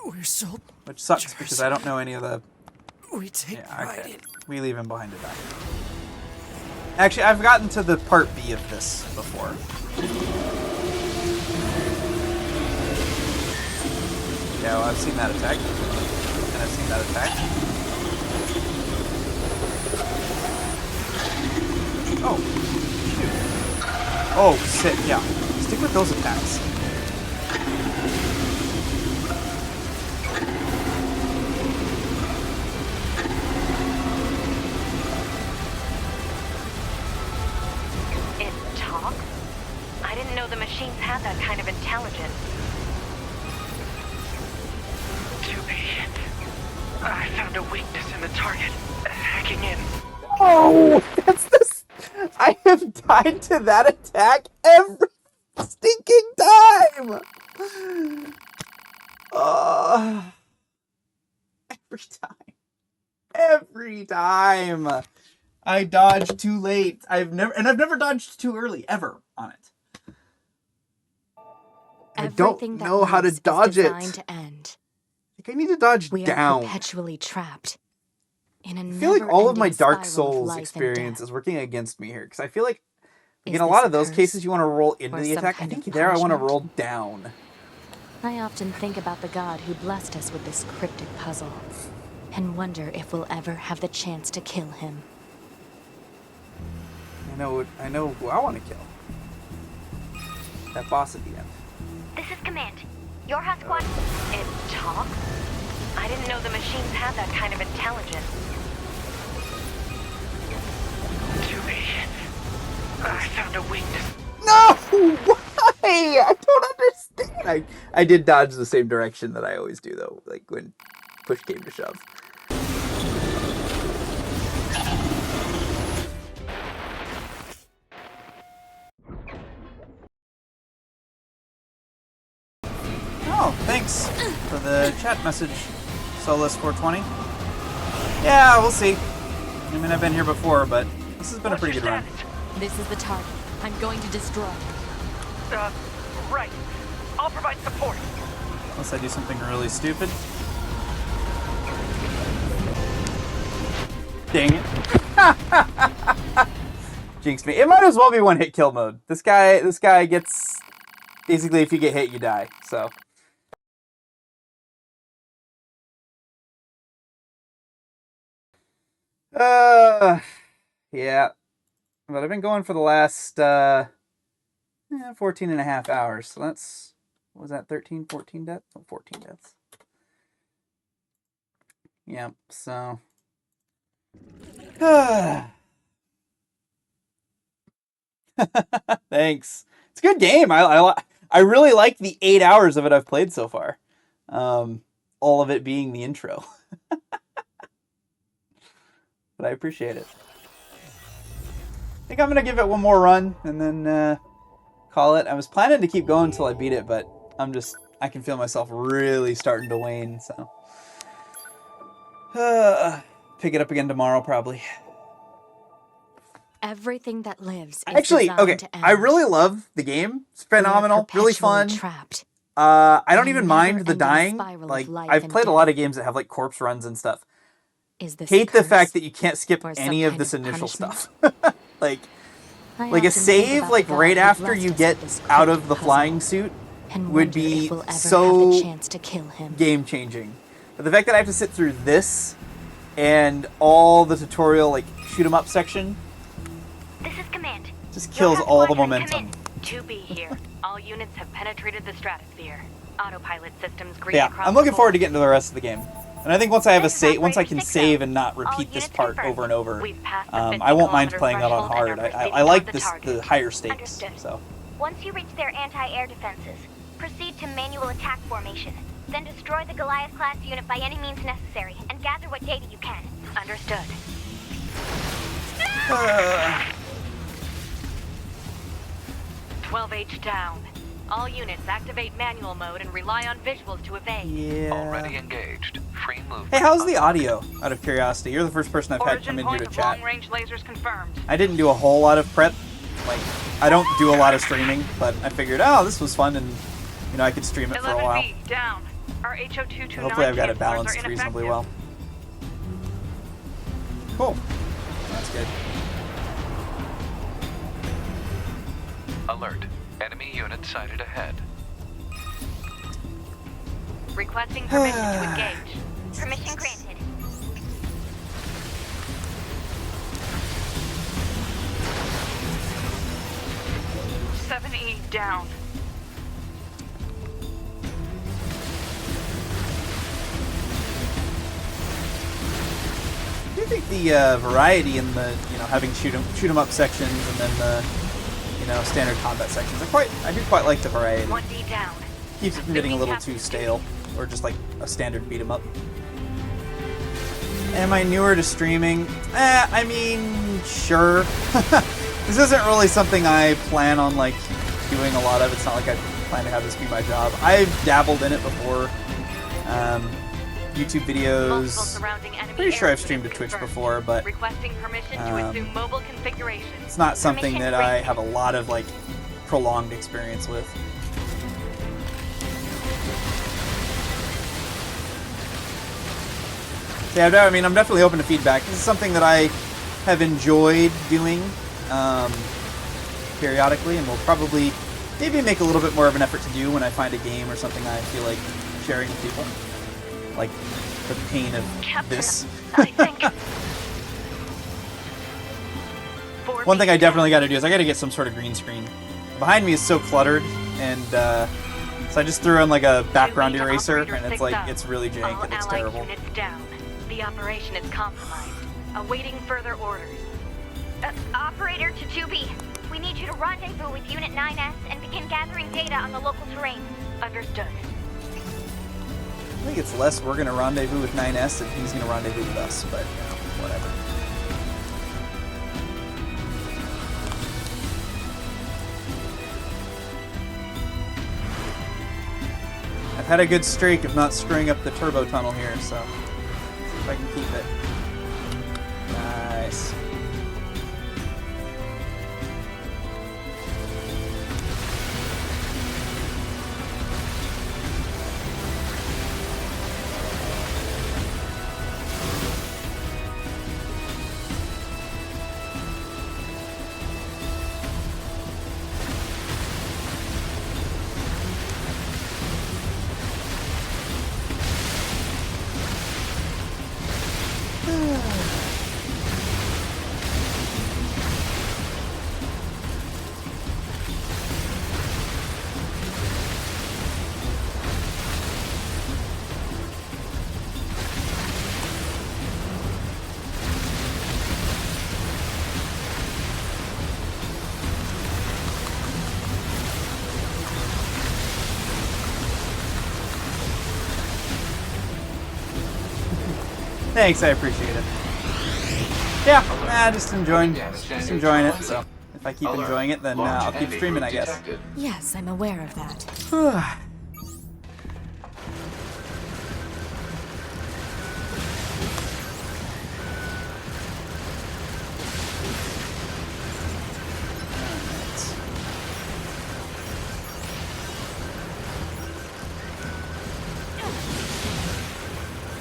We're so... Which sucks because I don't know any of the... We take Yeah, pride okay. in... We leave him behind to die. Actually, I've gotten to the part B of this before. Yeah, well, I've seen that attack. And I've seen that attack. Oh, shoot. Oh, shit, yeah. Stick with those attacks. It talks? I didn't know the machines had that kind of intelligence. 2B. I found a weakness in the target. Hacking in. Oh, that's this. I have died to that attack every stinking time. Every time. Every time. I dodged too late. I've never dodged too early ever on it. I don't know how to dodge it. Designed to end. I think I need to dodge We down. are perpetually trapped in a I feel like all of my never-ending Dark spiral of Souls life and experience death. is working against me here because I feel like Is in a this lot a of those curse? cases you want to roll into Or the some attack. I kind think of there I want to punishment? roll down. I often think about the god who blessed us with this cryptic puzzle and wonder if we'll ever have the chance to kill him. I know who I want to kill. That boss at the end. This is Command. Your hot squad. It talks? I didn't know the machines had that kind of intelligence. 2B. I found a weakness. No! Why? I don't understand. I did dodge the same direction that I always do though, like when push came to shove. Oh, thanks for the chat message, Solus420. Yeah, we'll see. I mean, I've been here before, but this has been a What's pretty your good run. status? This is the target. I'm going to destroy it. Right. I'll provide support. Unless I do something really stupid. Dang it. Jinxed me. It might as well be one hit kill mode. This guy gets basically if you get hit you die. So Yeah. But I've been going for the last 14 and a half hours. So that's, what was that, 13, 14 deaths? Oh, 14 deaths. Yeah, so. Thanks. It's a good game. I really like the 8 hours of it I've played so far. All of it being the intro. But I appreciate it. I think I'm gonna give it one more run and then call it. I was planning to keep going until I beat it, but I can feel myself really starting to wane, so. Pick it up again tomorrow, probably. Everything that lives is Actually, designed okay, to end. I really love the game. It's We are phenomenal, really perpetually fun. trapped. I don't in a even mind the never-ending dying. spiral of Like, life I've and played a death. lot of games that have like corpse runs and stuff. Is this Hate a the curse fact that you can't skip or some any of kind this of initial punishment? stuff. like I a often think save about like the God right who after blessed you us get with this out of cryptic the puzzle, flying suit and would wonder be if we'll ever have the so chance to kill him. game changing. But the fact that I have to sit through this and all the tutorial like shoot 'em up section This is Command. just kills Your all the squadron, come momentum. in. 2B here. All units have penetrated the stratosphere. Autopilot systems green Yeah, across I'm looking the forward to board. getting to the rest of the game. And I think once I have a This is save, once I Operator can 6-0. save and not All repeat this units part confirmed. over and over, We've passed the I won't mind 50-kilometer playing that on threshold and hard. are I proceeding like toward the this target. the higher stakes. Understood. So Once you reach their anti-air defenses, proceed to manual attack formation. Then destroy the Goliath-class unit by any means necessary, and gather what data you can. Understood. 12H down. All units activate manual mode and rely on visuals to evade. yeah. Already engaged. Free movement. Hey, how's the audio? Out of curiosity, you're the first person I've had Origin come in here point to of chat. long-range lasers confirmed. I didn't do a whole lot of prep. Like, I don't do a lot of streaming, but I figured, oh, this was fun, and I could stream it for a while. 11B down. Our HO229 Hopefully, I've got it cancelers balanced are reasonably ineffective. well. Cool. That's good. Alert. Enemy unit sighted ahead. Requesting permission to engage. Permission granted. Seven E down. I do think the variety in the having shoot 'em up sections and then the standard combat sections I do quite like the variety. 1D down. Keeps it from getting a little too stale or just like a standard beat 'em up. Am I newer to streaming? I mean, sure. This isn't really something I plan on like doing a lot of. It's not like I plan to have this be my job. I've dabbled in it before. YouTube Multiple videos. surrounding enemy Pretty sure air I've streamed to units Twitch confirmed. before, but Requesting permission to assume mobile configuration. it's not something Permission that I granted. have a lot of like prolonged experience with. So, yeah, I mean, I'm definitely open to feedback. This is something that I have enjoyed doing periodically, and will probably maybe make a little bit more of an effort to do when I find a game or something I feel like sharing with people. Like the pain of this. I think. One thing I definitely got to do is I got to get some sort of green screen. Behind me is so cluttered, and so I just threw in like a background eraser, and it's like it's really jank All and it's allied terrible. units down. The operation is compromised. Awaiting further orders. Operator to 2B. We need you to rendezvous with Unit 9S and begin gathering data on the local terrain. Understood. I think it's less we're gonna rendezvous with 9S and he's gonna rendezvous with us, but whatever. I've had a good streak of not screwing up the turbo tunnel here, so see if I can keep it. Nice. Thanks, I appreciate it. Yeah, just enjoying it. So if I keep enjoying it, then I'll keep streaming, I guess. Yes, I'm aware of that.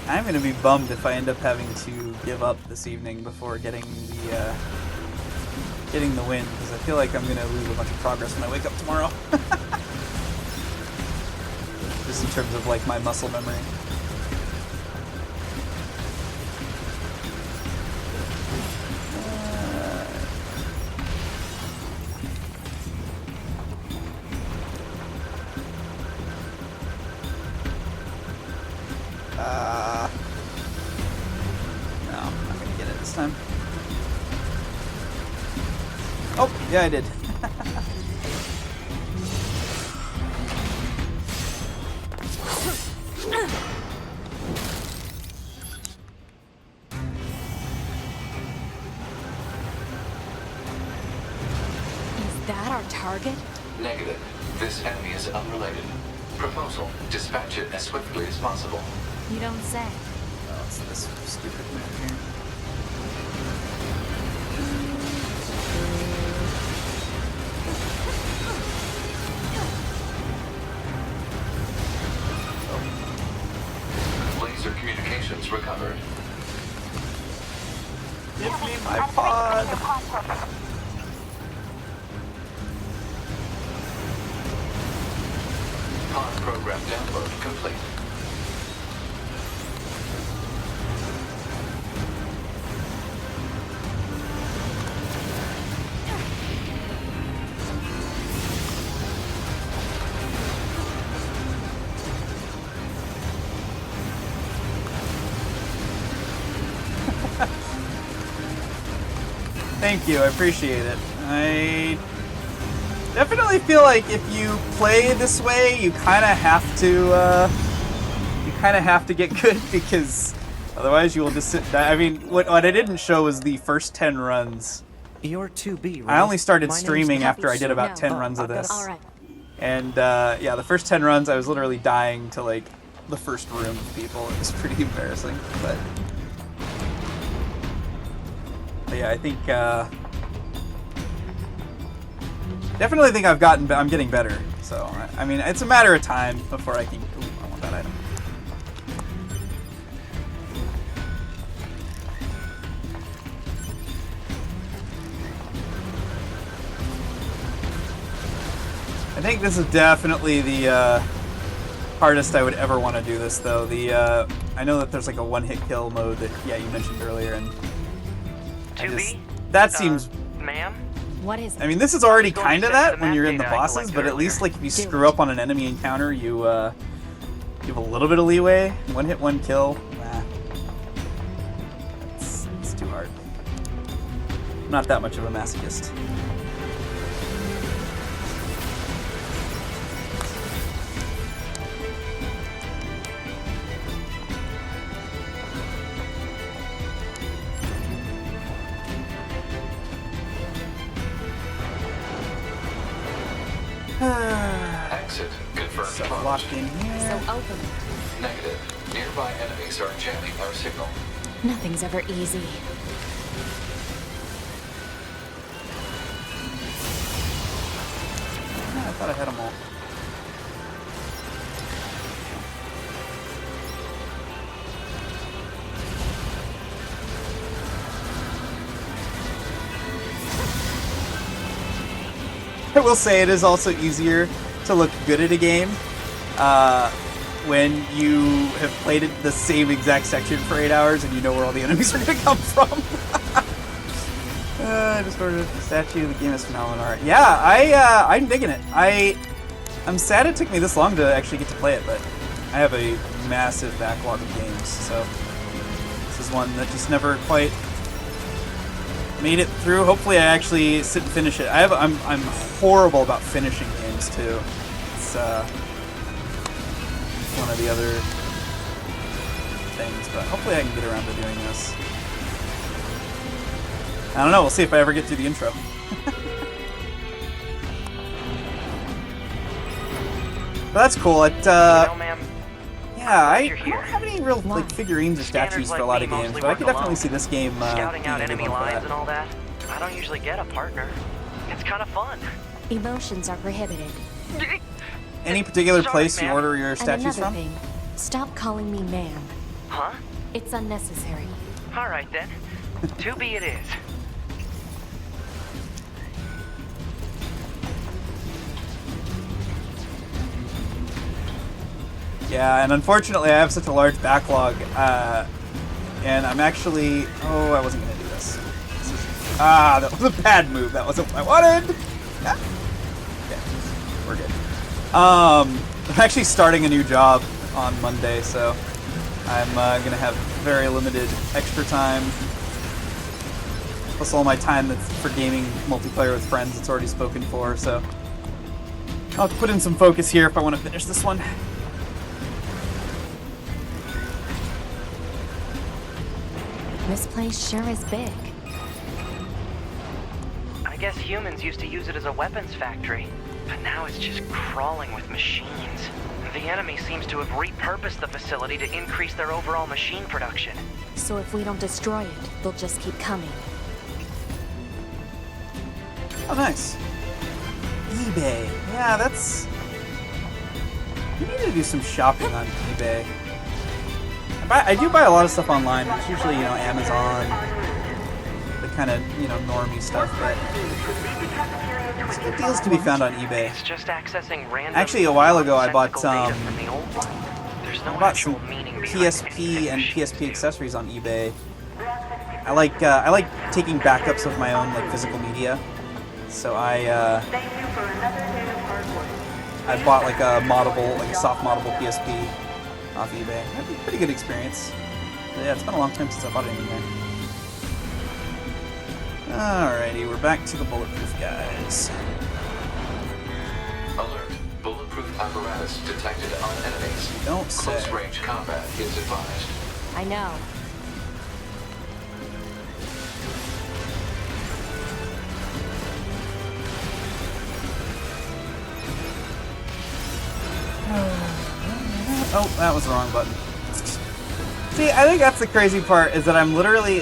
I'm gonna be bummed if I end up having to give up this evening before getting the win, because I feel like I'm gonna lose a bunch of progress when I wake up tomorrow. Just in terms of like my muscle memory. No, I'm not gonna get it this time. Oh, yeah, I did. Is that our target? Negative. This enemy is unrelated. Proposal. Dispatch it as swiftly as possible. You don't say. Oh, it's this stupid move here. Laser communications recovered. Give me my pod! Pod program download complete. Thank you, I appreciate it. I definitely feel like if you play this way, you kind of have to get good, because otherwise you will just sit. I mean, what I didn't show was the first 10 runs. You're 2B, right? I only started My name's streaming Happy after I did about Sue. 10 runs of I've got this. All right. And yeah, the first 10 runs, I was literally dying to like the first room of people. It was pretty embarrassing, but yeah, I think definitely think I'm getting better. So I mean, it's a matter of time before I can. Ooh, I want that item. I think this is definitely the hardest I would ever want to do this, though. I know that there's like a one-hit kill mode that you mentioned earlier, and 2B? that seems. Ma'am? What is it? I mean, this is already Going kind of to send that some when you're map in the data I bosses, but collected at least earlier. like if you screw up on an enemy encounter, you have a little bit of leeway. One hit, one kill. Nah, it's too hard. I'm not that much of a masochist. Exit confirmed. So closed. locked in So here. open. Negative. Nearby enemies are jamming our signal. Nothing's ever easy. I thought I had them all. I will say it is also easier to look good at a game when you have played it the same exact section for 8 hours and you know where all the enemies are going to come from. I just ordered the statue. The game is phenomenal. Art. Yeah, I'm digging it. I'm sad it took me this long to actually get to play it, but I have a massive backlog of games, so this is one that just never quite made it through. Hopefully, I actually sit and finish it. I'm horrible about finishing games too. It's one of the other things, but hopefully I can get around to doing this. I don't know, we'll see if I ever get through the intro. But that's cool. It, ma'am, yeah, I you're don't here. have any real like figurines or statues for a lot of games, but I could definitely see this game scouting being out a good enemy one for lines that. and all that. I don't usually get a partner. It's kind of fun. Emotions are prohibited. Any particular Sorry, place you ma'am. order your And statues another from? thing, stop calling me ma'am. Huh? It's unnecessary. All right then. To be it is. Yeah, and unfortunately I have such a large backlog, and I'm actually... Oh, I wasn't going to do this. That was a bad move. That wasn't what I wanted! Ah. Okay, we're good. I'm actually starting a new job on Monday, so I'm going to have very limited extra time. Plus all my time that's for gaming multiplayer with friends it's already spoken for, so I'll have to put in some focus here if I want to finish this one. This place sure is big. I guess humans used to use it as a weapons factory, but now it's just crawling with machines. The enemy seems to have repurposed the facility to increase their overall machine production. So if we don't destroy it, they'll just keep coming. Oh, nice. eBay. Yeah, that's... You need to do some shopping on eBay. I do buy a lot of stuff online. It's usually, you know, Amazon, the kind of, you know, normie stuff, but there's good deals to be found on eBay. It's just accessing random. Actually, a while ago, I bought data from the old one. There's no I bought actual some meaning behind PSP anything and to ship. PSP accessories on eBay. I like taking backups of my own like physical media, so I bought like a moddable, like a soft moddable PSP off eBay. That's a pretty good experience. But yeah, it's been a long time since I bought it anyway. Alrighty, we're back to the bulletproof guys. Alert. Bulletproof apparatus detected on enemies. Don't say. Close range combat is advised. I know. Oh, that was the wrong button. See, I think that's the crazy part, is that I'm literally...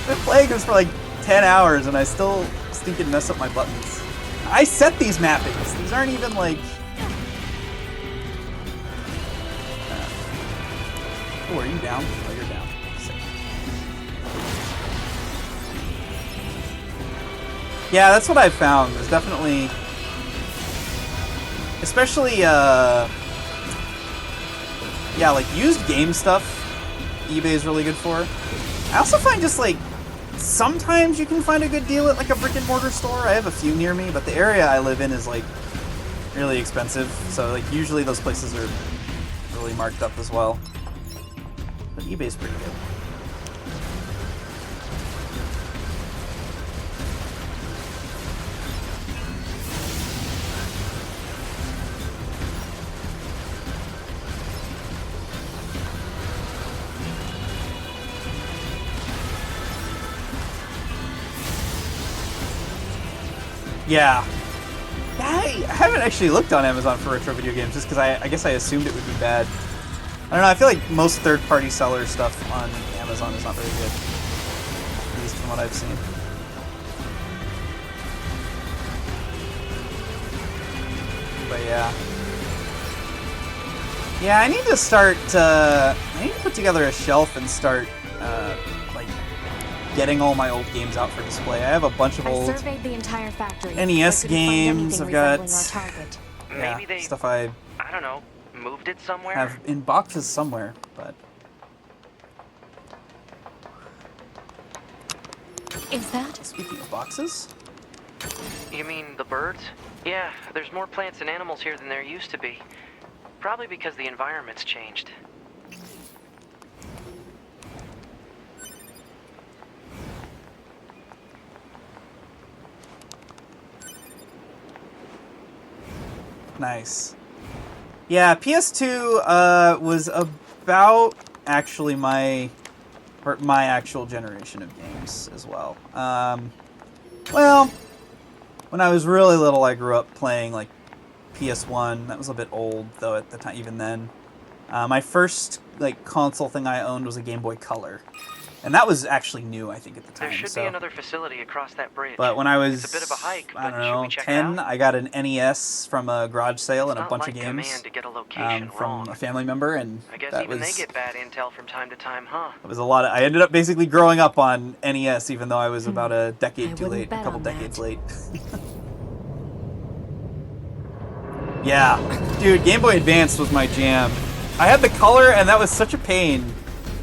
been playing this for like 10 hours and I still stinking mess up my buttons. I set these mappings. These aren't even like... Oh, are you down? Oh, you're down. Sick. Yeah, that's what I've found. There's definitely... Especially, yeah, like used game stuff, eBay is really good for. I also find just like, sometimes you can find a good deal at like a brick and mortar store. I have a few near me, but the area I live in is like really expensive. So like usually those places are really marked up as well. But eBay's pretty good. Yeah. I haven't actually looked on Amazon for retro video games just because I guess I assumed it would be bad. I don't know, I feel like most third-party seller stuff on Amazon is not very good. At least from what I've seen. But yeah. Yeah, I need to start, I need to put together a shelf and start, like, getting all my old games out for display. I have a bunch of I old surveyed the entire factory. NES but couldn't find games. anything I've got, resembling our target. yeah, Maybe they, stuff I I don't know, moved it somewhere? have in boxes somewhere, but... Is that? Speaking of boxes... You mean the birds? Yeah, there's more plants and animals here than there used to be. Probably because the environment's changed. Nice. Yeah, PS2 was a about actually my actual generation of games as well. Well, when I was really little, I grew up playing like PS1. That was a bit old though at the time. Even then, my first like console thing I owned was a Game Boy Color, and that was actually new, I think, at the time. There should be another facility across that bridge. But when I was, it's a bit of a hike, I but don't should know, we check 10, it out? I got an NES from a garage sale and a Not bunch like of games Command to get a location from wrong. a family member, and I guess that even was they get bad intel from time to time, huh? it was a lot. I ended up basically growing up on NES, even though I was about a decade I too wouldn't late, a bet couple on decades that. late. Yeah, dude, Game Boy Advance was my jam. I had the color, and that was such a pain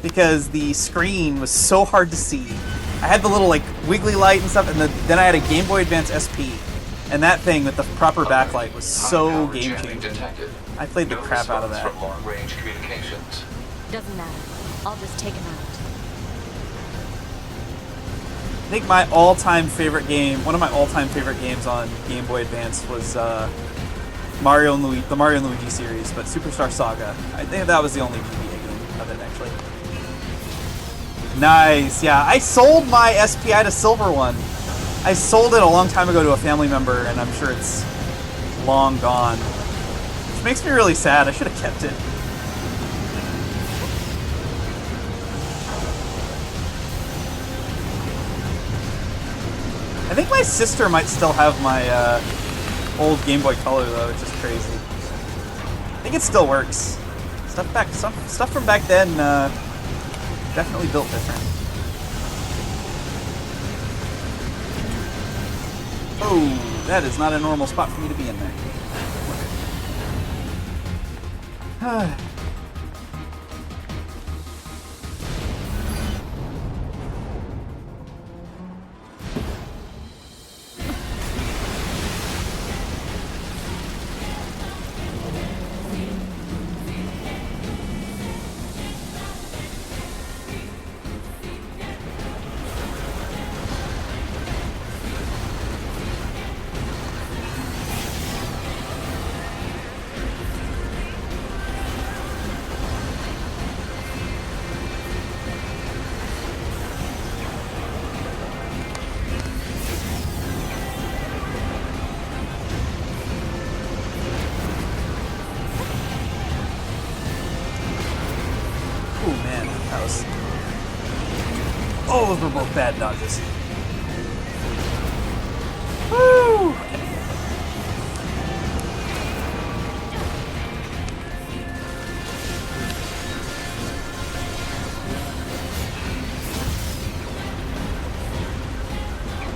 because the screen was so hard to see. I had the little like wiggly light and stuff, and then I had a Game Boy Advance SP, and that thing with the proper backlight was so High-power game jamming changing. detected. I played the No crap out of response that. from long-range communications. Doesn't matter. I'll just take him out. I think my all-time favorite game, one of my all-time favorite games on Game Boy Advance was the Mario and Luigi series, but Superstar Saga. I think that was the only GBA game of it, actually. Nice, yeah. I sold my SPI to Silver One. I sold it a long time ago to a family member, and I'm sure it's long gone. Which makes me really sad. I should have kept it. I think my sister might still have my old Game Boy Color though, which is crazy. I think it still works. Stuff from back then definitely built different. Oh, that is not a normal spot for me to be in there. Oh man, that was... Oh, those were both bad dodges. Woo!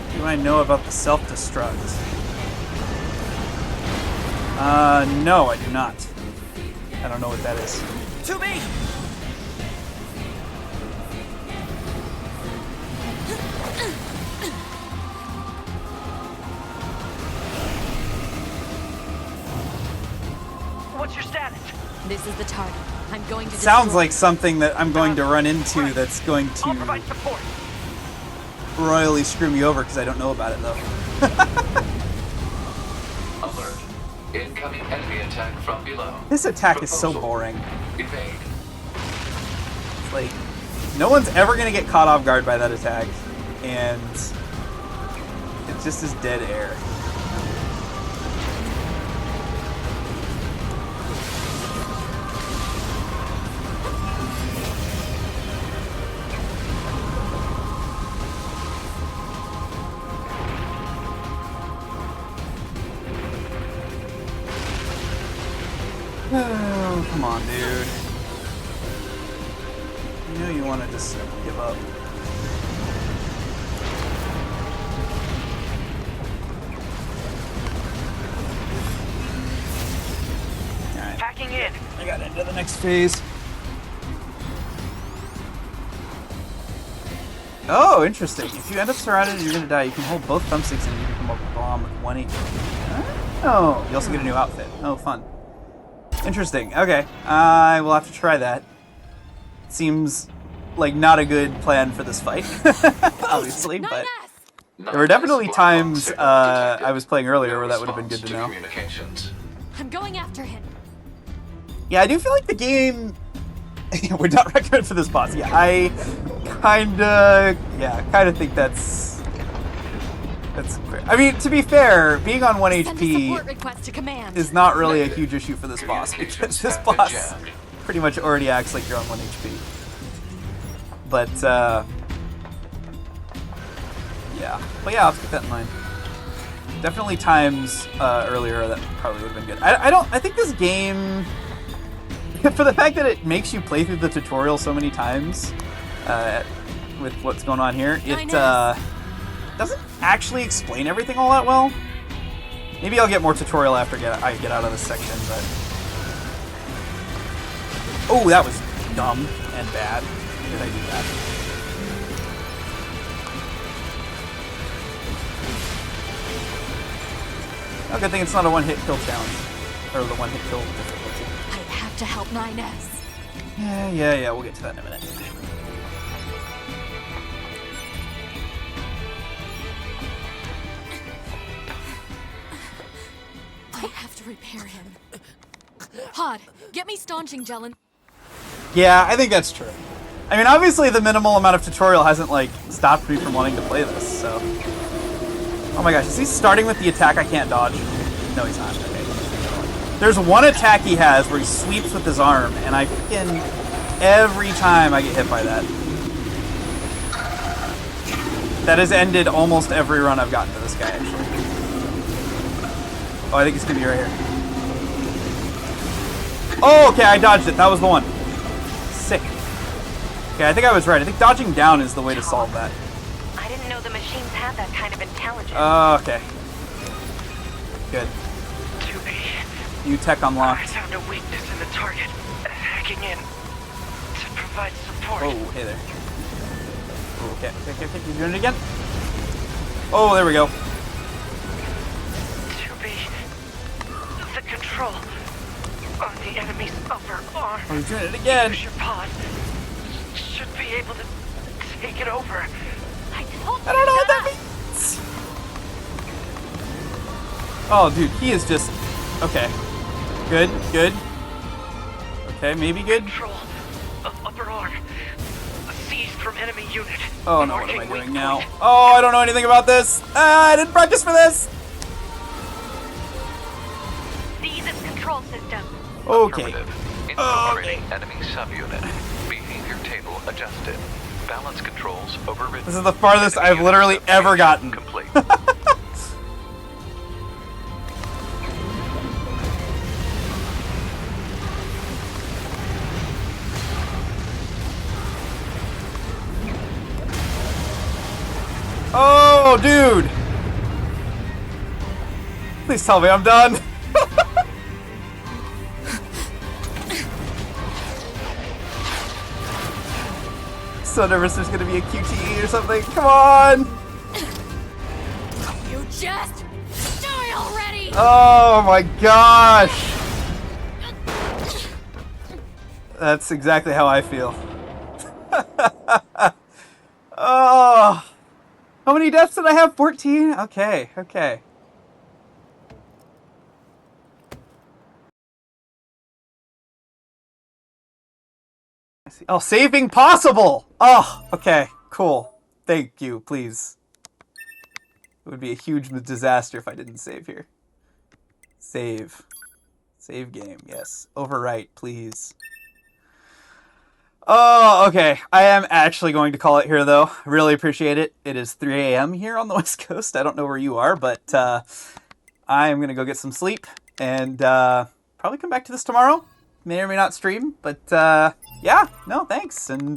What do I know about the self-destruct? No, I do not. I don't know what that is. To me! What's your status? This is the target. I'm going to Sounds destroy like something that I'm going to run into that's going I'll to provide support. royally screw me over because I don't know about it though. Alert. Incoming enemy attack from below. This attack is so Proposal. boring. Evade. It's like, no one's ever gonna get caught off guard by that attack, and it just is dead air. Oh, come on, dude. You know you want to just give up. Alright, Hacking in. I got into the next phase. Oh, interesting. If you end up surrounded and you're gonna die, you can hold both thumbsticks and you become a bomb with 1 HP. Oh, you also get a new outfit. Oh, fun. Interesting. Okay, I will have to try that. Seems like not a good plan for this fight, obviously, but there were definitely times I was playing earlier where that would have been good to know. Communications. I'm going after him. Yeah, I do feel like the game Would not recommend for this boss. Yeah, I kind of think that's great. I mean, to be fair, being on 1 Send a support HP request to command. is not really a huge issue for this boss, because this boss pretty much already acts like you're on 1 HP. But, yeah. But yeah, let's keep that in mind. Definitely times earlier that probably would have been good. I think this game, for the fact that it makes you play through the tutorial so many times, with what's going on here, it doesn't actually explain everything all that well. Maybe I'll get more tutorial after I get out of this section, but... Oh, that was dumb and bad. Why did I do that? Oh, good thing it's not a one-hit kill challenge. Or the one-hit kill difficulty. I have to help 9S. Yeah, we'll get to that in a minute. I have to repair him. Hod, get me staunching gel and... Yeah, I think that's true. I mean, obviously the minimal amount of tutorial hasn't, like, stopped me from wanting to play this, so... Oh my gosh, is he starting with the attack I can't dodge? No, he's not. Okay. There's one attack he has where he sweeps with his arm, and I freaking... Every time I get hit by that. That has ended almost every run I've gotten to this guy, actually. Oh, I think he's gonna be right here. Oh, okay, I dodged it. That was the one. Sick. Okay, I think I was right. I think dodging down is the way to solve that. I didn't know the machines had that kind of intelligence. Okay. Good. 2B. New tech I unlocked. found a weakness in the target. Hacking in to provide support. Oh, hey there. Oh, okay. You doing it again? Oh, there we go. 2B. The control on the enemy's upper arm. Oh, he's doing it again. Use your pod. Should be able to take it over. I told you I don't know what not. that means. Oh, dude, he is just... Okay. Good. Okay, maybe good. Control of upper arm. Seized from enemy unit. Oh no, what am I Marking doing weak now? point. Oh, I don't know anything about this. I didn't practice for this. Seize its control system. Okay. Affirmative. Incorporating enemy subunit. Behavior table adjusted. Balance controls overridden. This is the farthest Enemy I've literally unit ever gotten. Complete. Oh, dude. Please tell me I'm done. So nervous there's gonna be a QTE or something. Come on. You just... die already! Oh my gosh. That's exactly how I feel. Oh. How many deaths did I have? 14? Okay. Oh, saving possible! Oh, okay, cool. Thank you, please. It would be a huge disaster if I didn't save here. Save. Save game, yes. Overwrite, please. Oh, okay. I am actually going to call it here, though. Really appreciate it. It is 3 a.m. here on the West Coast. I don't know where you are, but I am going to go get some sleep and probably come back to this tomorrow. May or may not stream, but yeah, no, thanks. And